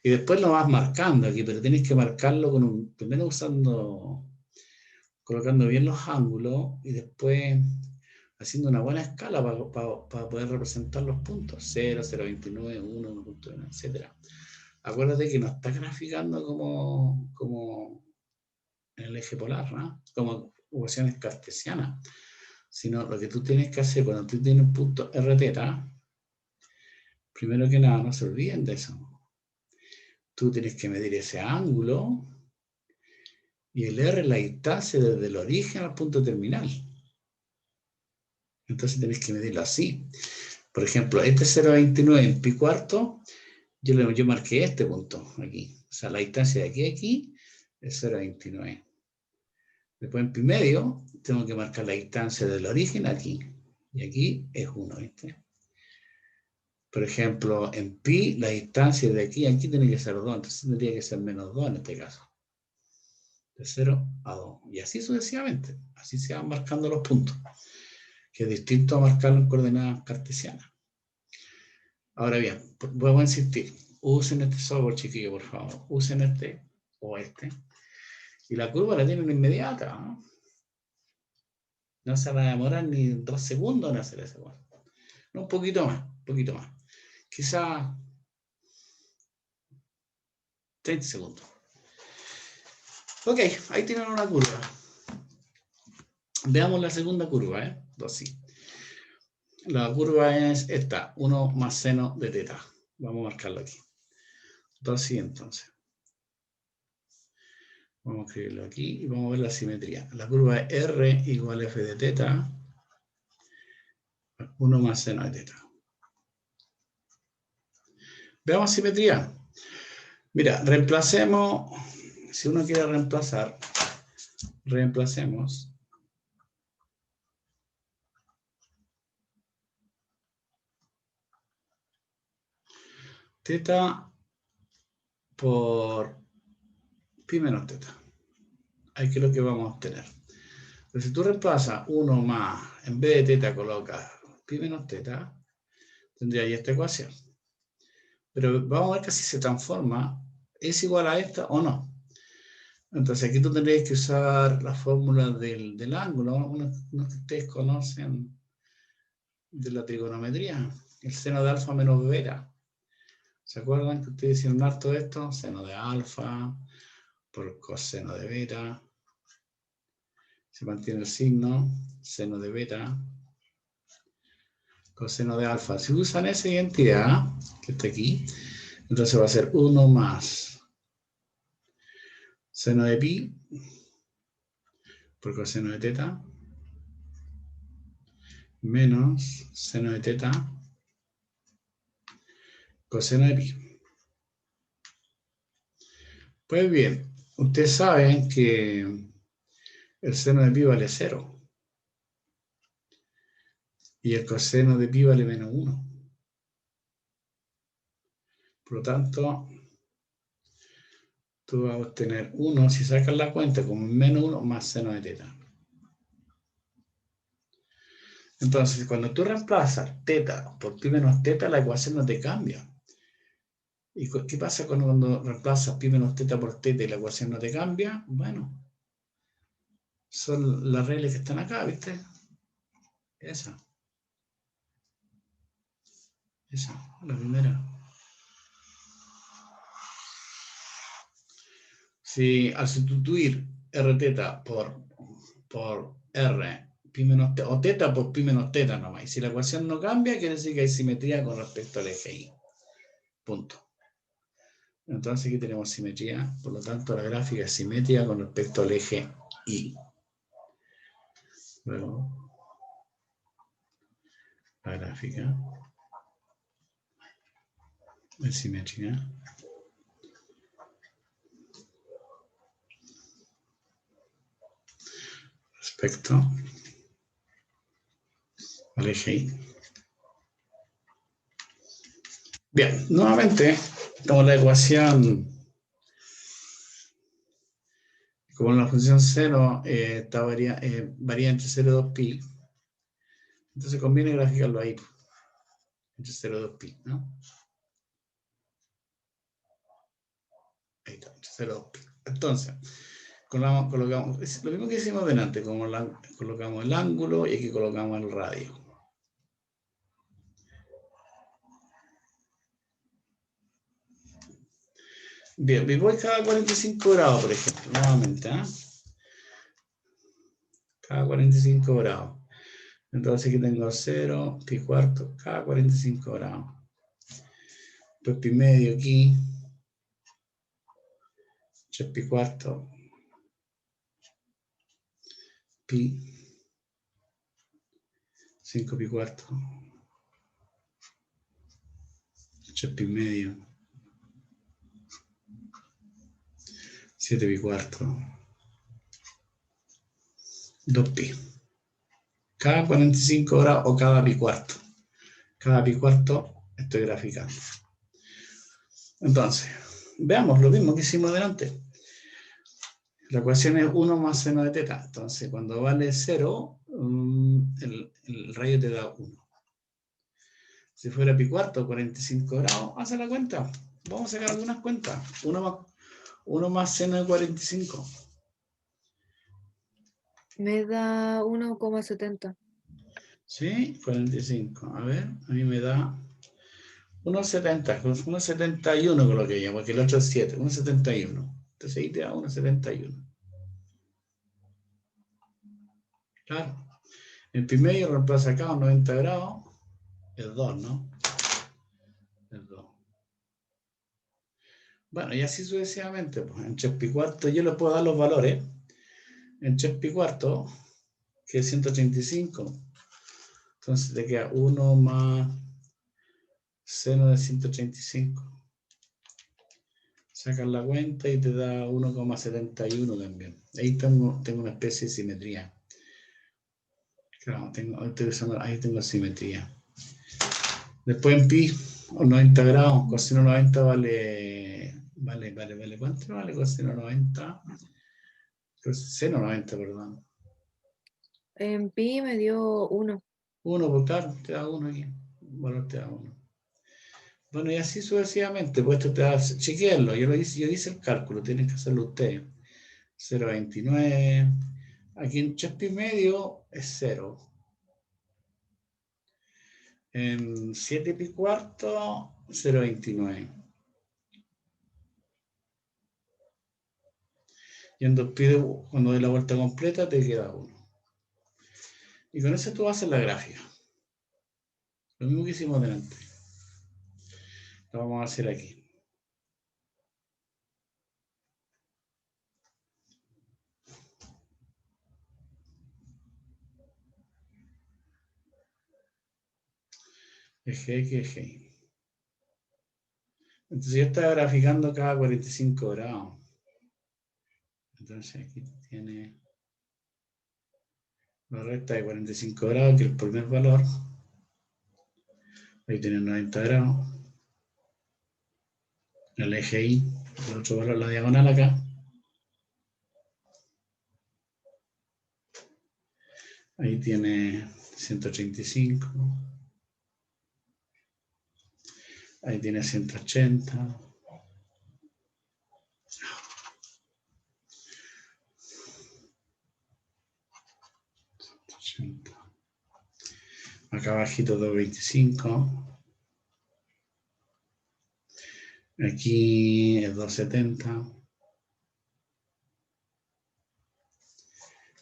Y después lo vas marcando aquí, pero tienes que marcarlo primero colocando bien los ángulos y después haciendo una buena escala para poder representar los puntos. 0, 0,29, 1, 1,1, etc. Acuérdate que no estás graficando como en el eje polar, ¿no? Como ecuaciones cartesianas, sino lo que tú tienes que hacer cuando tú tienes un punto Rθ, primero que nada, no se olviden de eso. Tú tienes que medir ese ángulo y el R es la distancia desde el origen al punto terminal. Entonces tienes que medirlo así. Por ejemplo, este 0,29 en pi cuarto, yo marqué este punto aquí. O sea, la distancia de aquí a aquí es 0,29. Después en pi medio, tengo que marcar la distancia del origen aquí. Y aquí es 1, ¿viste? Por ejemplo, en pi, la distancia de aquí a aquí tiene que ser 2. Entonces tendría que ser menos 2 en este caso. De 0 a 2. Y así sucesivamente. Así se van marcando los puntos. Que es distinto a marcarlo en coordenadas cartesianas. Ahora bien, vuelvo a insistir. Usen este software, chiquillo, por favor. Usen este o este. Y la curva la tienen inmediata, ¿no? No se va a demorar ni 2 segundos en hacer esa cosa. No, un poquito más, un poquito más. Quizá 30 segundos. Ok, ahí tienen una curva. Veamos la segunda curva, ¿eh? 2i. La curva es esta, 1 más seno de teta. Vamos a marcarlo aquí. 2i entonces. Vamos a escribirlo aquí y vamos a ver la simetría. La curva es R igual a f de teta, 1 más seno de teta. Veamos simetría. Mira, reemplacemos, si uno quiere reemplazar, reemplacemos teta por pi menos teta. Ahí que es lo que vamos a obtener. Pero si tú reemplazas 1 más, en vez de teta colocas pi menos teta, tendría ahí esta ecuación. Pero vamos a ver que si se transforma, ¿es igual a esta o no? Entonces aquí tú tendrías que usar la fórmula del ángulo, uno que ustedes conocen de la trigonometría, el seno de alfa menos beta. ¿Se acuerdan que ustedes hicieron harto de esto? Seno de alfa por coseno de beta. Se mantiene el signo, seno de beta, coseno de alfa. Si usan esa identidad, que está aquí, entonces va a ser 1 más seno de pi por coseno de teta menos seno de teta coseno de pi. Pues bien, ustedes saben que el seno de pi vale 0 y el coseno de pi vale menos 1. Por lo tanto, tú vas a obtener 1, si sacas la cuenta, como menos 1 más seno de teta. Entonces, cuando tú reemplazas teta por pi menos teta, la ecuación no te cambia. ¿Y qué pasa cuando reemplazas pi menos teta por teta y la ecuación no te cambia? Bueno, son las reglas que están acá, ¿viste? Esa, la primera. Si al sustituir r teta por r pi menos teta, o teta por pi menos teta nomás, y si la ecuación no cambia, quiere decir que hay simetría con respecto al eje y. Punto. Entonces aquí tenemos simetría, por lo tanto la gráfica es simétrica con respecto al eje y. Luego, la gráfica es simétrica respecto al eje y. Bien, nuevamente, como la ecuación, como la función seno varía entre 0 y 2pi, entonces conviene graficarlo ahí, entre 0 y 2pi, ¿no? Ahí está, entre 0 y 2pi. Entonces, colocamos, es lo mismo que hicimos delante, colocamos el ángulo y aquí colocamos el radio. Bien, me voy cada 45 grados, por ejemplo, nuevamente, ¿eh? Cada 45 grados. Entonces aquí tengo 0, pi cuarto, cada 45 grados. Pues pi medio aquí, 3 pi cuarto, pi, 5 pi cuarto, 3 pi medio, 7 pi cuarto, 2 pi. Cada 45 grados o cada pi cuarto. Cada pi cuarto estoy graficando. Entonces, veamos lo mismo que hicimos delante. La ecuación es 1 más seno de teta. Entonces, cuando vale 0, el radio te da 1. Si fuera pi cuarto, 45 grados, haz la cuenta. Vamos a sacar algunas cuentas. 1 más seno de 45. Me da 1,70. Sí, 45. A ver, a mí me da 1,70. 1,71 coloqué yo, porque el otro es 7. 1,71. Entonces ahí te da 1,71. Claro. En pi medio reemplaza acá un 90 grados, es 2, ¿no? Es 2. Bueno, y así sucesivamente, pues, en 3 pi cuarto yo le puedo dar los valores. En 3 pi cuarto, que es 135, entonces te queda 1 más seno de 135. Sacas la cuenta y te da 1,71 también. Ahí tengo una especie de simetría. Claro, ahí tengo simetría. Después en pi, o 90 grados, coseno 90 vale, ¿cuánto vale coseno 90? Seno 90, perdón. En pi me dio 1. 1, pues claro, te da 1 aquí. Valor te da 1. Bueno, y así sucesivamente, pues esto te da, chequeenlo, yo hice el cálculo, tienen que hacerlo ustedes. 0,29, aquí en 3 pi medio es 0. En 7 pi cuarto, 0,29. Y en 2 pi, cuando dé la vuelta completa, te queda 1. Y con eso tú haces la gráfica. Lo mismo que hicimos delante. Lo vamos a hacer aquí. Eje X, eje Y. Entonces yo estaba graficando cada 45 grados. Entonces aquí tiene la recta de 45 grados, que es el primer valor. Ahí tiene 90 grados. El eje Y, el otro valor, la diagonal acá. Ahí tiene 135. Ahí tiene 180. Acá abajito 225. Aquí es 270.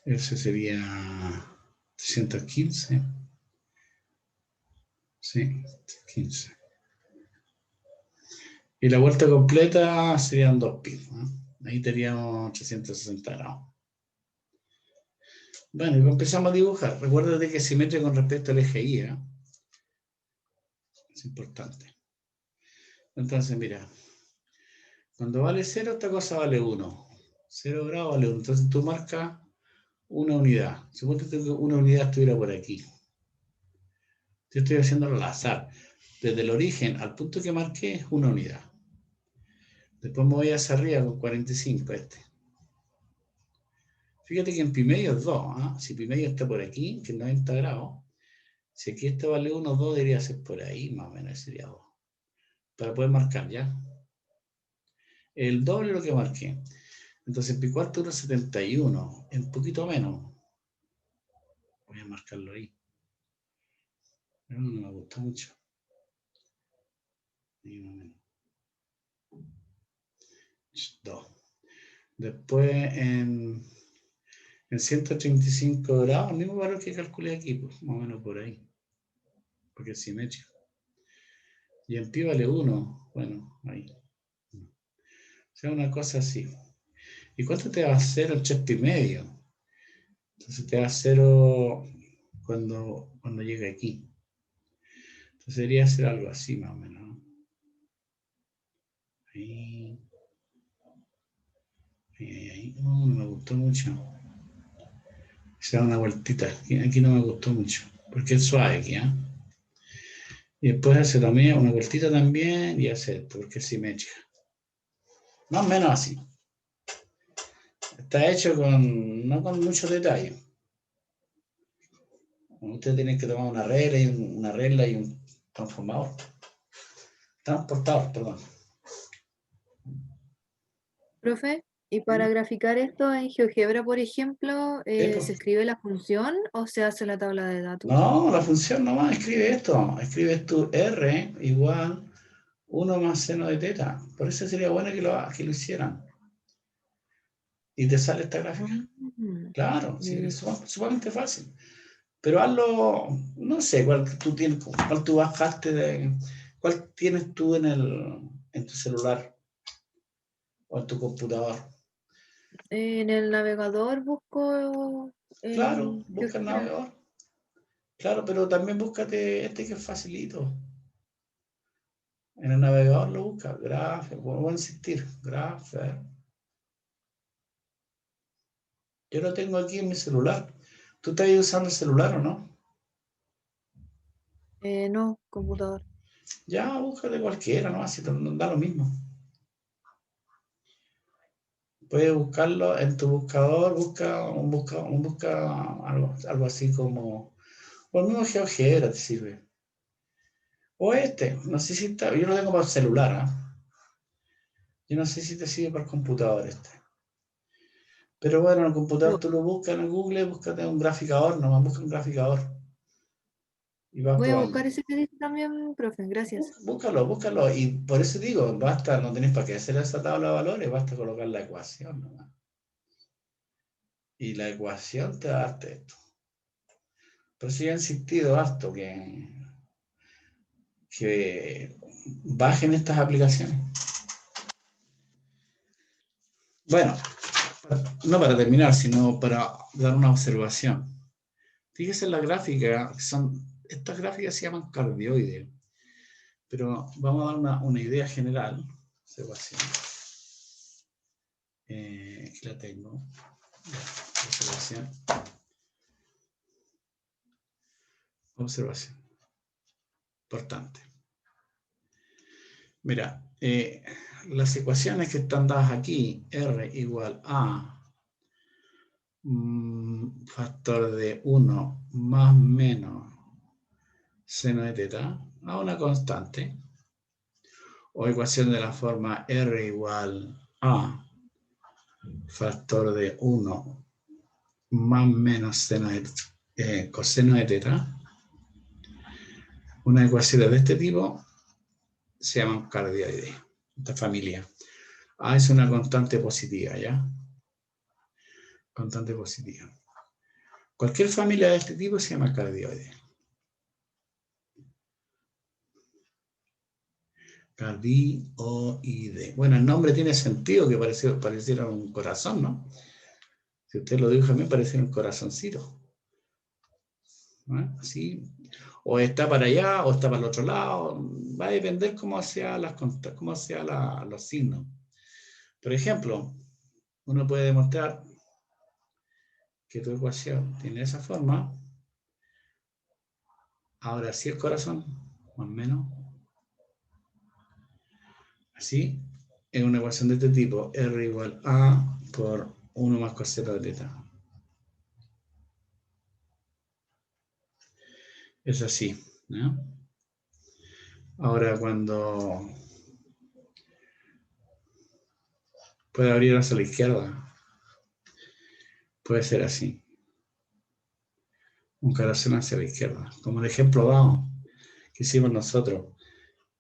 Ese sería 315. Sí, 15. Y la vuelta completa serían 2 pi, ¿no? Ahí teníamos 360 grados. Bueno, y empezamos a dibujar. Recuérdate que simetría con respecto al eje Y, ¿eh? Es importante. Entonces, mira, cuando vale 0, esta cosa vale 1. 0 grados vale 1. Entonces tú marcas una unidad. Suponete que una unidad estuviera por aquí. Yo estoy haciéndolo al azar. Desde el origen al punto que marqué es una unidad. Después me voy hacia arriba con 45 este. Fíjate que en pi medio es 2. ¿Eh? Si pi medio está por aquí, que es 90 grados, si aquí este vale 1, 2 debería ser por ahí, más o menos sería 2. Para poder marcar, ¿ya? El doble de lo que marqué. Entonces pi cuarto 1,71. Un poquito menos. Voy a marcarlo ahí. No me gusta mucho. Y uno menos. 2. Después en 135 grados, el mismo valor que calculé aquí, pues, más o menos por ahí. Porque es simétrico. Y en pi vale 1. Bueno, ahí. O sea, una cosa así. ¿Y cuánto te va a hacer el 3 pi medio? Entonces te da 0 cuando llegue aquí. Entonces debería ser algo así, más o menos, ¿no? Ahí. Ahí. No me gustó mucho. Se da una vueltita. Aquí no me gustó mucho. Porque es suave aquí, ¿eh? Y después hace también una vueltita también y hace esto, porque es simétrica. Más o menos así. Está hecho no con mucho detalle. Usted tiene que tomar una regla y un transformador. Transportador, perdón. Profe, y para graficar esto en GeoGebra, por ejemplo, ¿se escribe la función o se hace la tabla de datos? No, la función nomás escribe esto. Escribes tu R igual 1 más seno de teta. Por eso sería bueno que lo hicieran. y te sale esta gráfica. Claro, sí, es sumamente fácil. Pero hazlo, no sé, cuál tú bajaste cuál tienes tú en tu celular o en tu computador. En el navegador busco Claro, en busca el GeoGebra. navegador. Claro, pero también búscate este que es facilito. En el navegador lo busca, Graph, voy a insistir, Graph. Yo lo tengo aquí en mi celular. ¿Tú estás usando el celular o no? No, computador. Ya, búscate cualquiera, ¿no? Así da lo mismo. Puedes buscarlo en tu buscador, busca algo así como, o el mismo GeoGebra te sirve. O no sé si está, yo lo tengo para el celular, ¿ah? Yo no sé si te sirve para el computador Pero bueno, en el computador tú lo buscas en el Google, búscate un graficador, nomás busca un graficador y vas Voy a probando. buscar ese que dice también, profe, gracias. Búscalo. Y por eso digo, basta, no tenés para qué hacer esa tabla de valores, basta colocar la ecuación nomás. Y la ecuación te va a darte esto. Por eso yo he insistido harto que bajen estas aplicaciones. Bueno, no para terminar, sino para dar una observación. Fíjese en la gráfica, estas gráficas se llaman cardioides, pero vamos a dar una idea general. Observación. Aquí la tengo. Observación. Observación. Importante. Mira, las ecuaciones que están dadas aquí, R igual a factor de 1 más menos seno de teta a una constante, o ecuación de la forma R igual a factor de 1 más menos coseno de teta, una ecuación de este tipo se llaman cardioides, esta familia. A es una constante positiva, ¿ya? Constante positiva. Cualquier familia de este tipo se llama cardioide. Cardioide. Bueno, el nombre tiene sentido, que pareciera un corazón, ¿no? Si usted lo dibuja a mí, parece un corazoncito. ¿No? Así. O está para allá, o está para el otro lado. Va a depender cómo sean los signos. Por ejemplo, uno puede demostrar que tu ecuación tiene esa forma. Ahora sí el corazón, más o menos. Así, es una ecuación de este tipo, R igual a por 1 más coseno de teta. Es así, ¿no? Ahora cuando puede abrir hacia la izquierda, puede ser así. Un corazón hacia la izquierda. Como el ejemplo dado que hicimos nosotros.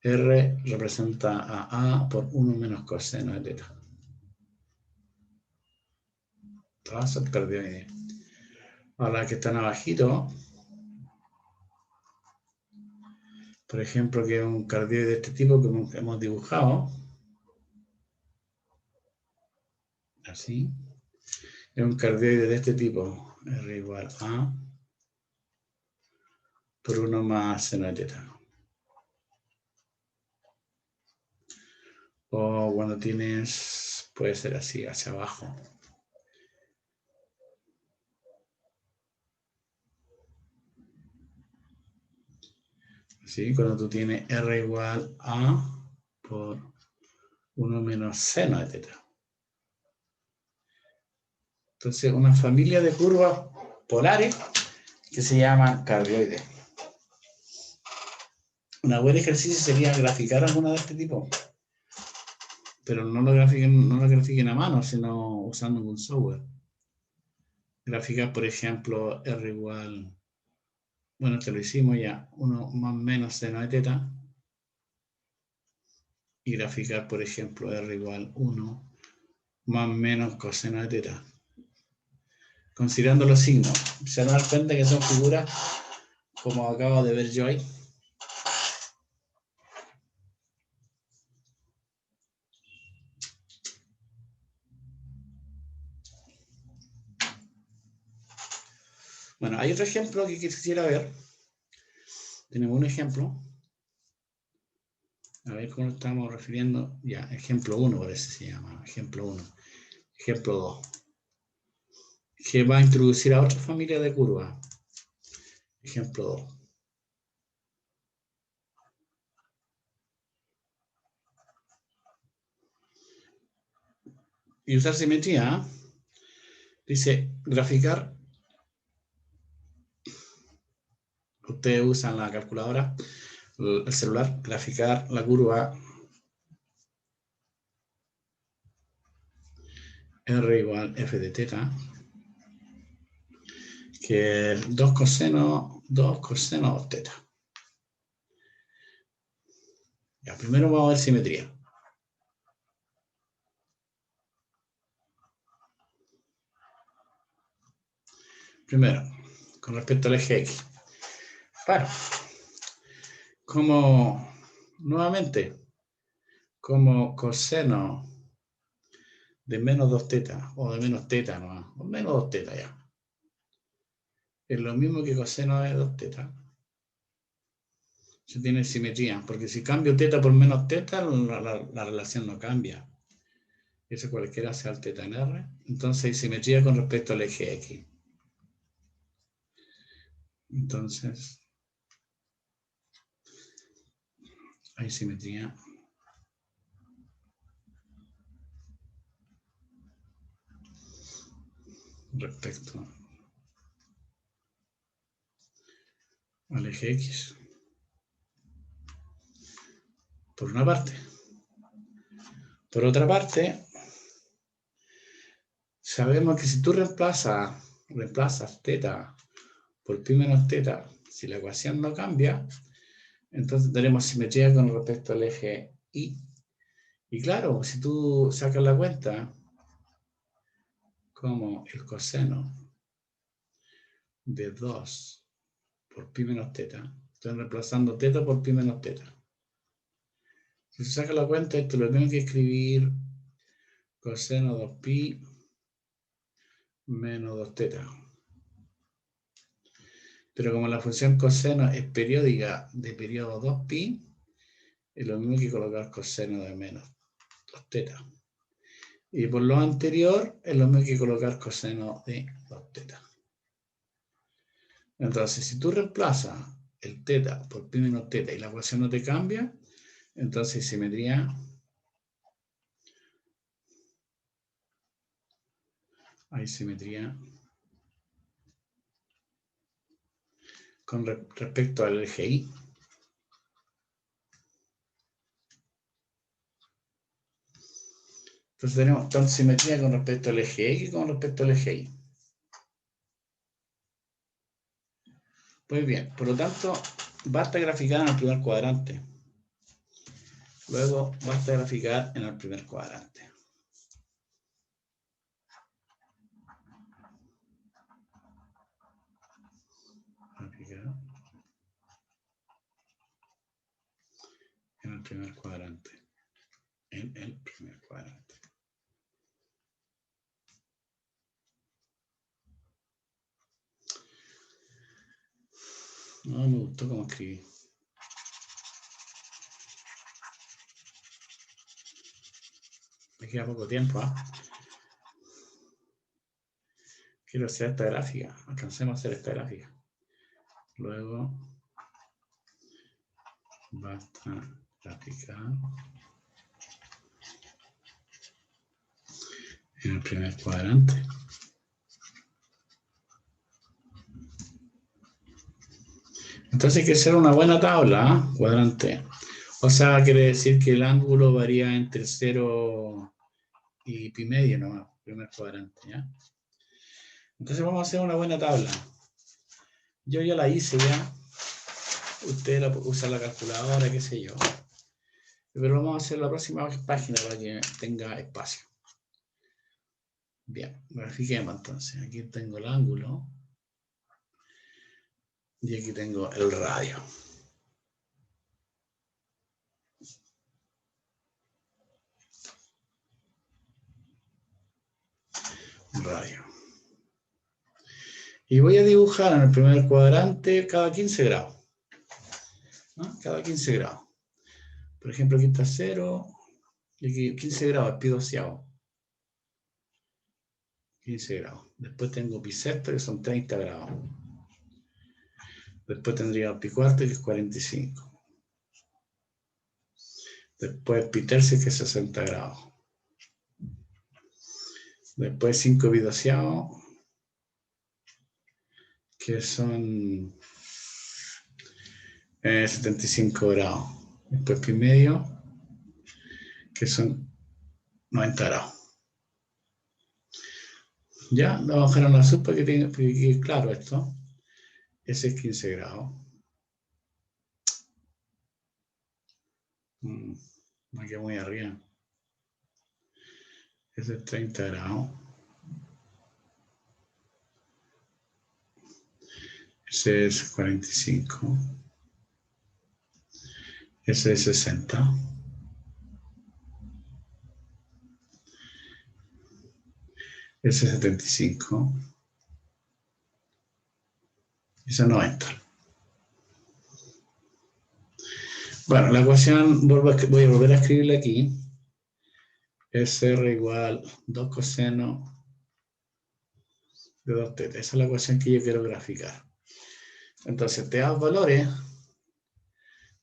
R representa a A por 1 menos coseno de teta. Todas son cardioides. Ahora que están abajito, por ejemplo, que es un cardioide de este tipo que hemos dibujado, así, es un cardioide de este tipo, R igual a por 1 más seno de teta. O cuando tienes, puede ser así, hacia abajo. ¿Sí? Cuando tú tienes R igual a por 1 menos seno de teta. Entonces, una familia de curvas polares que se llaman cardioides. Un buen ejercicio sería graficar alguna de este tipo, pero no lo grafiquen a mano, sino usando un software. Graficar, por ejemplo, R igual, bueno, que lo hicimos ya, 1 más menos seno de teta, y graficar, por ejemplo, R igual 1 más o menos coseno de teta. Considerando los signos. Se van a dar cuenta que son figuras como acabo de ver yo ahí. Bueno, hay otro ejemplo que quisiera ver. Tenemos un ejemplo. A ver cómo lo estamos refiriendo. Ya, ejemplo 1 parece se llama. Ejemplo 1. Ejemplo 2. Que va a introducir a otra familia de curvas. Ejemplo 2. Y usar simetría. Dice, graficar. Ustedes usan la calculadora, el celular, graficar la curva R igual f de teta, que es 2 coseno 2 teta. Ya, primero vamos a ver simetría. Primero, con respecto al eje X. Claro, como, nuevamente, como coseno de menos 2 teta, o de menos teta nomás, o menos 2 teta ya. Es lo mismo que coseno de 2 teta. Se tiene simetría, porque si cambio teta por menos teta, la relación no cambia. Eso cualquiera sea el teta en R. Entonces hay simetría con respecto al eje X. Entonces, hay simetría respecto al eje X. Por una parte. Por otra parte, sabemos que si tú reemplazas teta por pi menos teta, si la ecuación no cambia, entonces tenemos simetría con respecto al eje Y. Y claro, si tú sacas la cuenta como el coseno de 2 por pi menos teta, estoy reemplazando teta por pi menos teta. Si se saca la cuenta, esto lo tengo que escribir coseno 2pi menos 2 teta. Pero como la función coseno es periódica de periodo 2pi, es lo mismo que colocar coseno de menos 2 teta. Y por lo anterior, es lo mismo que colocar coseno de 2 teta. Entonces, si tú reemplazas el teta por pi menos teta y la ecuación no te cambia, entonces simetría hay simetría con respecto al eje Y. Entonces tenemos tanto simetría con respecto al eje X como con respecto al eje Y. Pues bien, por lo tanto, basta graficar en el primer cuadrante. Luego basta graficar en el primer cuadrante. Graficar en el primer cuadrante. En el primer cuadrante. No me gustó cómo escribí. Me queda poco tiempo, ¿eh? Quiero hacer esta gráfica. Alcancemos a hacer esta gráfica. Luego basta graficar en el primer cuadrante. Entonces hay que hacer una buena tabla, ¿eh? Cuadrante. O sea, quiere decir que el ángulo varía entre 0 y pi medio nomás, primer cuadrante, ¿ya? Entonces vamos a hacer una buena tabla. Yo ya la hice ya. Usted usa la calculadora, qué sé yo. Pero vamos a hacer la próxima página para que tenga espacio. Bien, grafiquemos entonces. Aquí tengo el ángulo. Y aquí tengo el radio. Radio. Y voy a dibujar en el primer cuadrante cada 15 grados. ¿No? Cada 15 grados. Por ejemplo, aquí está 0. Y aquí 15 grados, es pi doceavo. 15 grados. Después tengo pi sexto, que son 30 grados. Después tendría pi cuarto, que es 45. Después pi tercio, que es 60 grados. Después 5 pi doceavo, que son 75 grados. Después pi medio, que son 90 grados. Ya, lo bajaron la sub para que quede claro esto. Ese es 15 grados. Me quedé muy arriba. Ese es 30 grados. Ese es 45. Ese es 60. Ese es 75. Ese es 90. Bueno, la ecuación, voy a volver a escribirla aquí. Es R igual 2 coseno de 2 teta. Esa es la ecuación que yo quiero graficar. Entonces, te das valores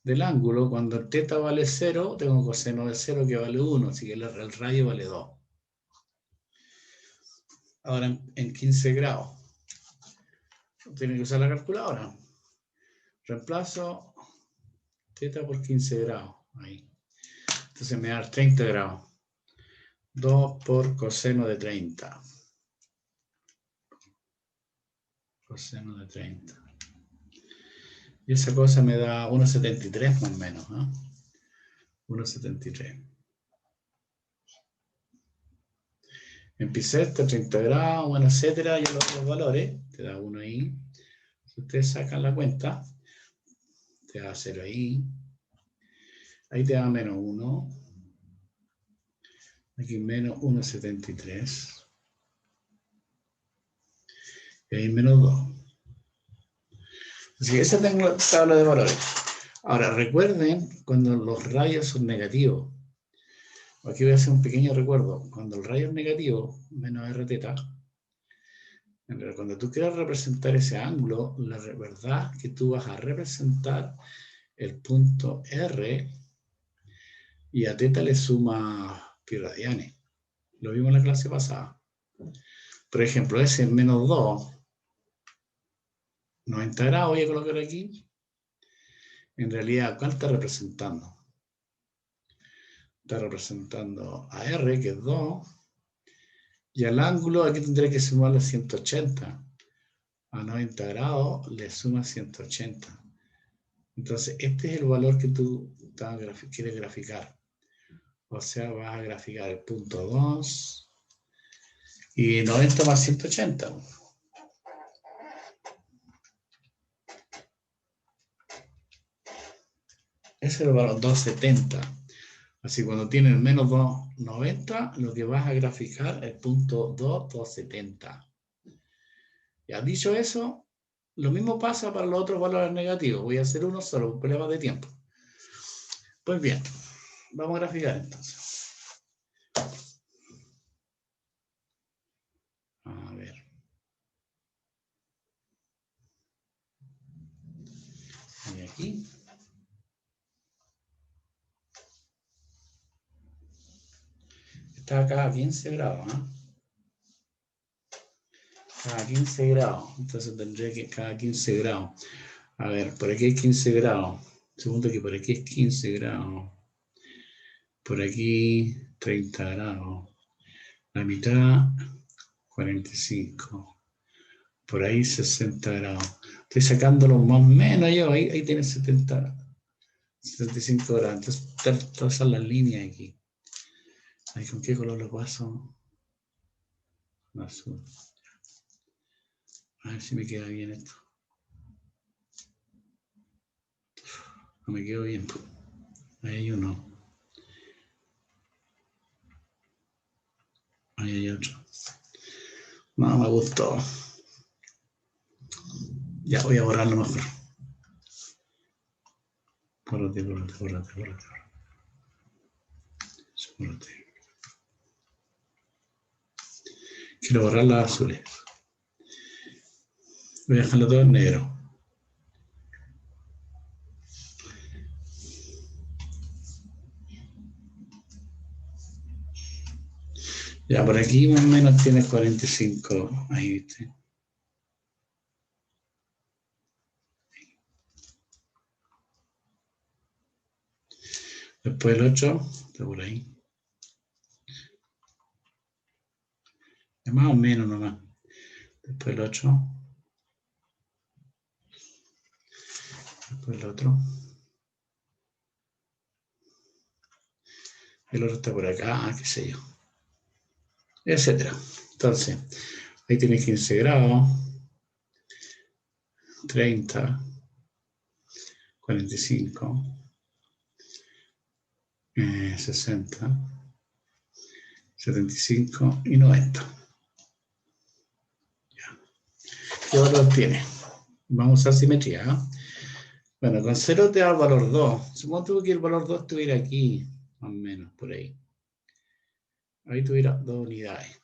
del ángulo. Cuando el teta vale 0, tengo coseno de 0 que vale 1, así que el radio vale 2. Ahora en 15 grados. Tienen que usar la calculadora. Reemplazo teta por 15 grados. Ahí. Entonces me da 30 grados. 2 por coseno de 30. Coseno de 30. Y esa cosa me da 1,73 más o menos. 1,73. En pi sexto, 30 grados, bueno, etcétera. Y los valores, te da 1 ahí. Si ustedes sacan la cuenta, te da 0 ahí. Ahí te da menos 1. Aquí menos 1,73. Y ahí menos 2. Así que esa tengo la tabla de valores. Ahora, recuerden cuando los rayos son negativos. Aquí voy a hacer un pequeño recuerdo. Cuando el rayo es negativo, menos r teta, cuando tú quieras representar ese ángulo, la verdad es que tú vas a representar el punto R y a teta le suma pi radianes. Lo vimos en la clase pasada. Por ejemplo, ese menos 2, 90 grados, voy a colocar aquí. En realidad, ¿cuál está representando? Está representando a R, que es 2, y al ángulo aquí tendré que sumarle 180. A 90 grados le suma 180. Entonces, este es el valor que tú quieres graficar. O sea, vas a graficar el punto 2 y 90 más 180. Ese es el valor 270. Así cuando tienes menos 290, lo que vas a graficar es el punto 2, 270. Ya dicho eso, lo mismo pasa para los otros valores negativos. Voy a hacer uno solo, por problemas de tiempo. Pues bien, vamos a graficar entonces. A ver. Y aquí. Está acá a 15 grados. Cada 15 grados. Entonces tendría que cada 15 grados. A ver, por aquí hay 15 grados. Segundo que por aquí es 15 grados. Por aquí 30 grados. La mitad 45. Por ahí 60 grados. Estoy sacándolo más o menos yo. Ahí tiene 70, 75 grados. Entonces todas las líneas aquí. ¿Con qué color lo paso? azul. A ver si me queda bien esto. No me quedó bien. Ahí hay uno. Ahí hay otro. No me gustó. Ya voy a borrarlo mejor. Bórrate. Quiero borrar las azules. Voy a dejarlo todo en negro. Ya, por aquí más o menos tienes 45. Ahí, ¿viste? Después el 8, está por ahí. Es más o menos nomás. Después el 8. Después el otro. El otro está por acá, qué sé yo. Etcétera. Entonces, ahí tienes 15 grados. 30. 45. 60. 75 y 90. Ya. ¿Qué valor tiene? Vamos a usar simetría. ¿Eh? Bueno, con 0 te da el valor 2. Supongo que el valor 2 estuviera aquí, más o menos, por ahí. Ahí tuviera 2 unidades.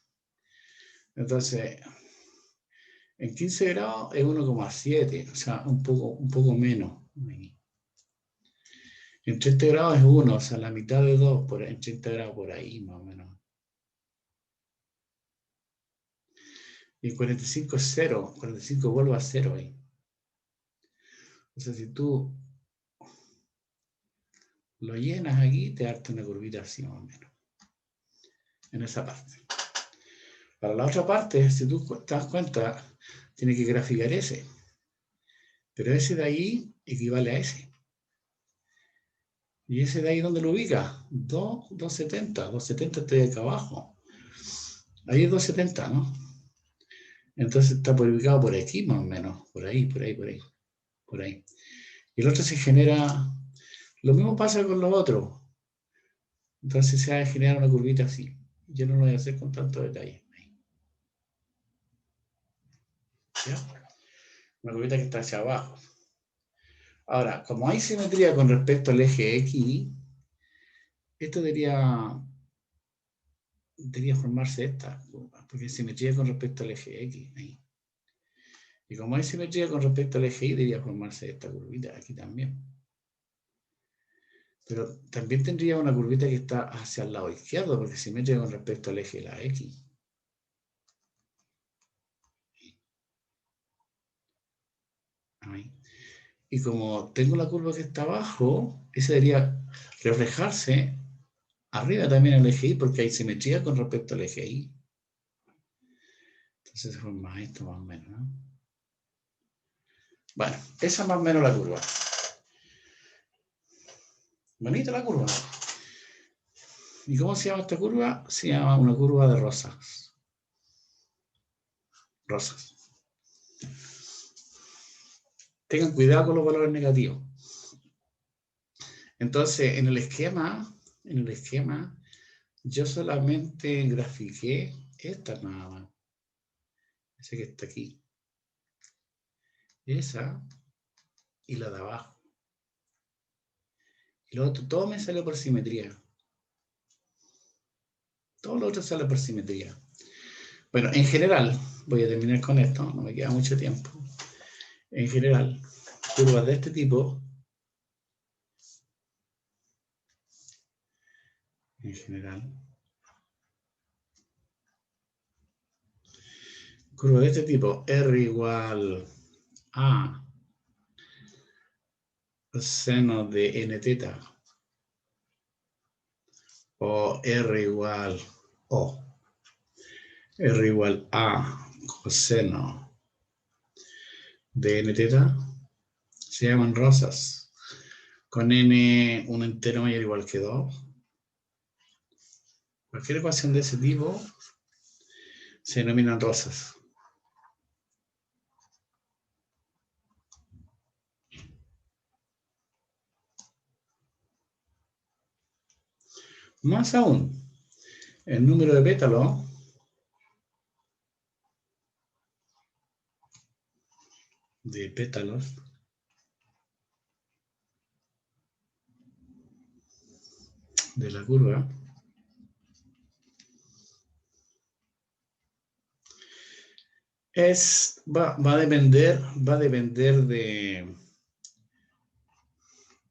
Entonces, en 15 grados es 1,7, o sea, un poco menos. En 30 grados es 1, o sea, la mitad de 2, en 30 grados por ahí, más o menos. Y en 45 es 0, 45 vuelve a 0 ahí. O sea, si tú lo llenas aquí, te da una curvita así más o menos. En esa parte. Para la otra parte, si tú te das cuenta, tiene que graficar ese. Pero ese de ahí equivale a ese. ¿Y ese de ahí dónde lo ubica? 270. 270 está acá abajo. Ahí es 270, ¿no? Entonces está ubicado por aquí más o menos. Por ahí. Y el otro se genera... Lo mismo pasa con los otros. Entonces se va a generar una curvita así. Yo no lo voy a hacer con tanto detalle. ¿Ya? Una curvita que está hacia abajo. Ahora, como hay simetría con respecto al eje X, esto debería formarse esta, porque hay simetría con respecto al eje X. Ahí. Y como hay simetría con respecto al eje Y, debería formarse esta curvita aquí también. Pero también tendría una curvita que está hacia el lado izquierdo, porque simetría con respecto al eje de la X. Ahí. Y como tengo la curva que está abajo, esa debería reflejarse arriba también el eje Y, porque hay simetría con respecto al eje Y. Entonces se forma esto más o menos, ¿no? Bueno, esa es más o menos la curva. Bonita la curva. ¿Y cómo se llama esta curva? Se llama una curva de rosas. Rosas. Tengan cuidado con los valores negativos. Entonces, en el esquema, yo solamente grafiqué esta nada más. Esa que está aquí. Esa y la de abajo. Y lo otro, todo me sale por simetría. Todo lo otro sale por simetría. Bueno, en general, voy a terminar con esto, no me queda mucho tiempo. En general, curvas de este tipo, curva de este tipo, R igual a seno de n teta, o R igual a coseno de n teta, se llaman rosas. Con n un entero mayor o igual que 2. Cualquier ecuación de ese tipo Se denominan rosas. Más aún, el número de pétalos de la curva va a depender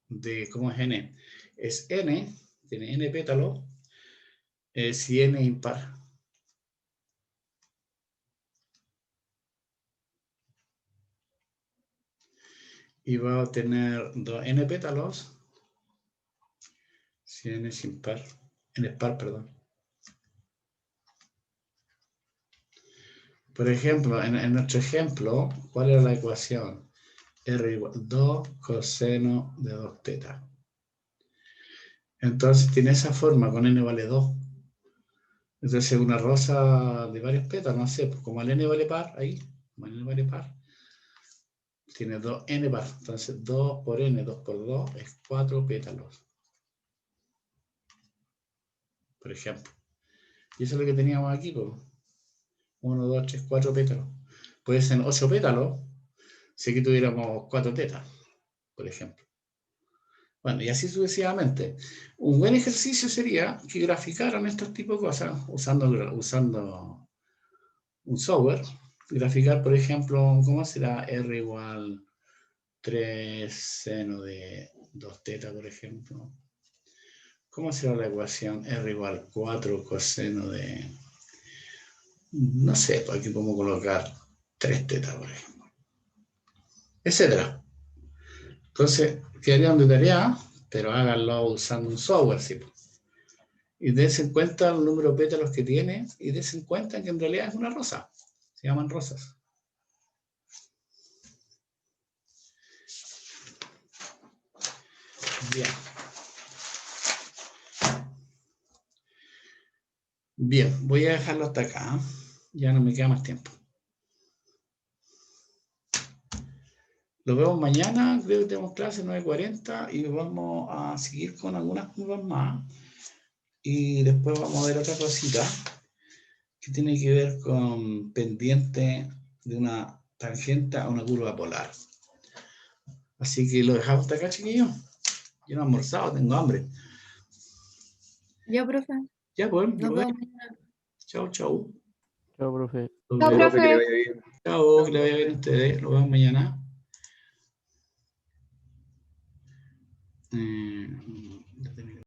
de cómo es n. Es n, tiene n pétalos, si n es impar. Y va a tener 2n pétalos si n es impar, n es par, perdón. Por ejemplo, en nuestro ejemplo, ¿cuál era la ecuación? R igual 2 coseno de 2 teta. Entonces tiene esa forma, con n vale 2. Entonces una rosa de varios pétalos, no sé, pues como el n vale par, ahí, como el n vale par, tiene 2n par. Entonces 2 por n, 2 por 2 es 4 pétalos. Por ejemplo. Y eso es lo que teníamos aquí, pues. 1, 2, 3, 4 pétalos. Puede ser 8 pétalos si aquí tuviéramos 4 tetas, por ejemplo. Bueno, y así sucesivamente. Un buen ejercicio sería que graficaran estos tipos de cosas usando un software. Graficar, por ejemplo, ¿cómo será R igual 3 seno de 2 teta, por ejemplo? ¿Cómo será la ecuación R igual 4 coseno de... No sé, aquí podemos colocar 3 teta, por ejemplo. Etcétera. Entonces, quedarían de tarea, pero háganlo usando un software, ¿sí? Y dense en cuenta el número de pétalos que tiene y dense en cuenta que en realidad es una rosa. Se llaman rosas. Bien. Bien, voy a dejarlo hasta acá. Ya no me queda más tiempo. Lo vemos mañana, creo que tenemos clase 9:40 y vamos a seguir con algunas curvas más. Y después vamos a ver otra cosita que tiene que ver con pendiente de una tangente a una curva polar. Así que lo dejamos hasta acá, chiquillos. Yo no he almorzado, tengo hambre. Ya, profe. Ya, pues, Nos vemos mañana. Chao, chao. Chao, profe. Chao, profe. Chao, que le vaya bien a ustedes. Nos vemos mañana.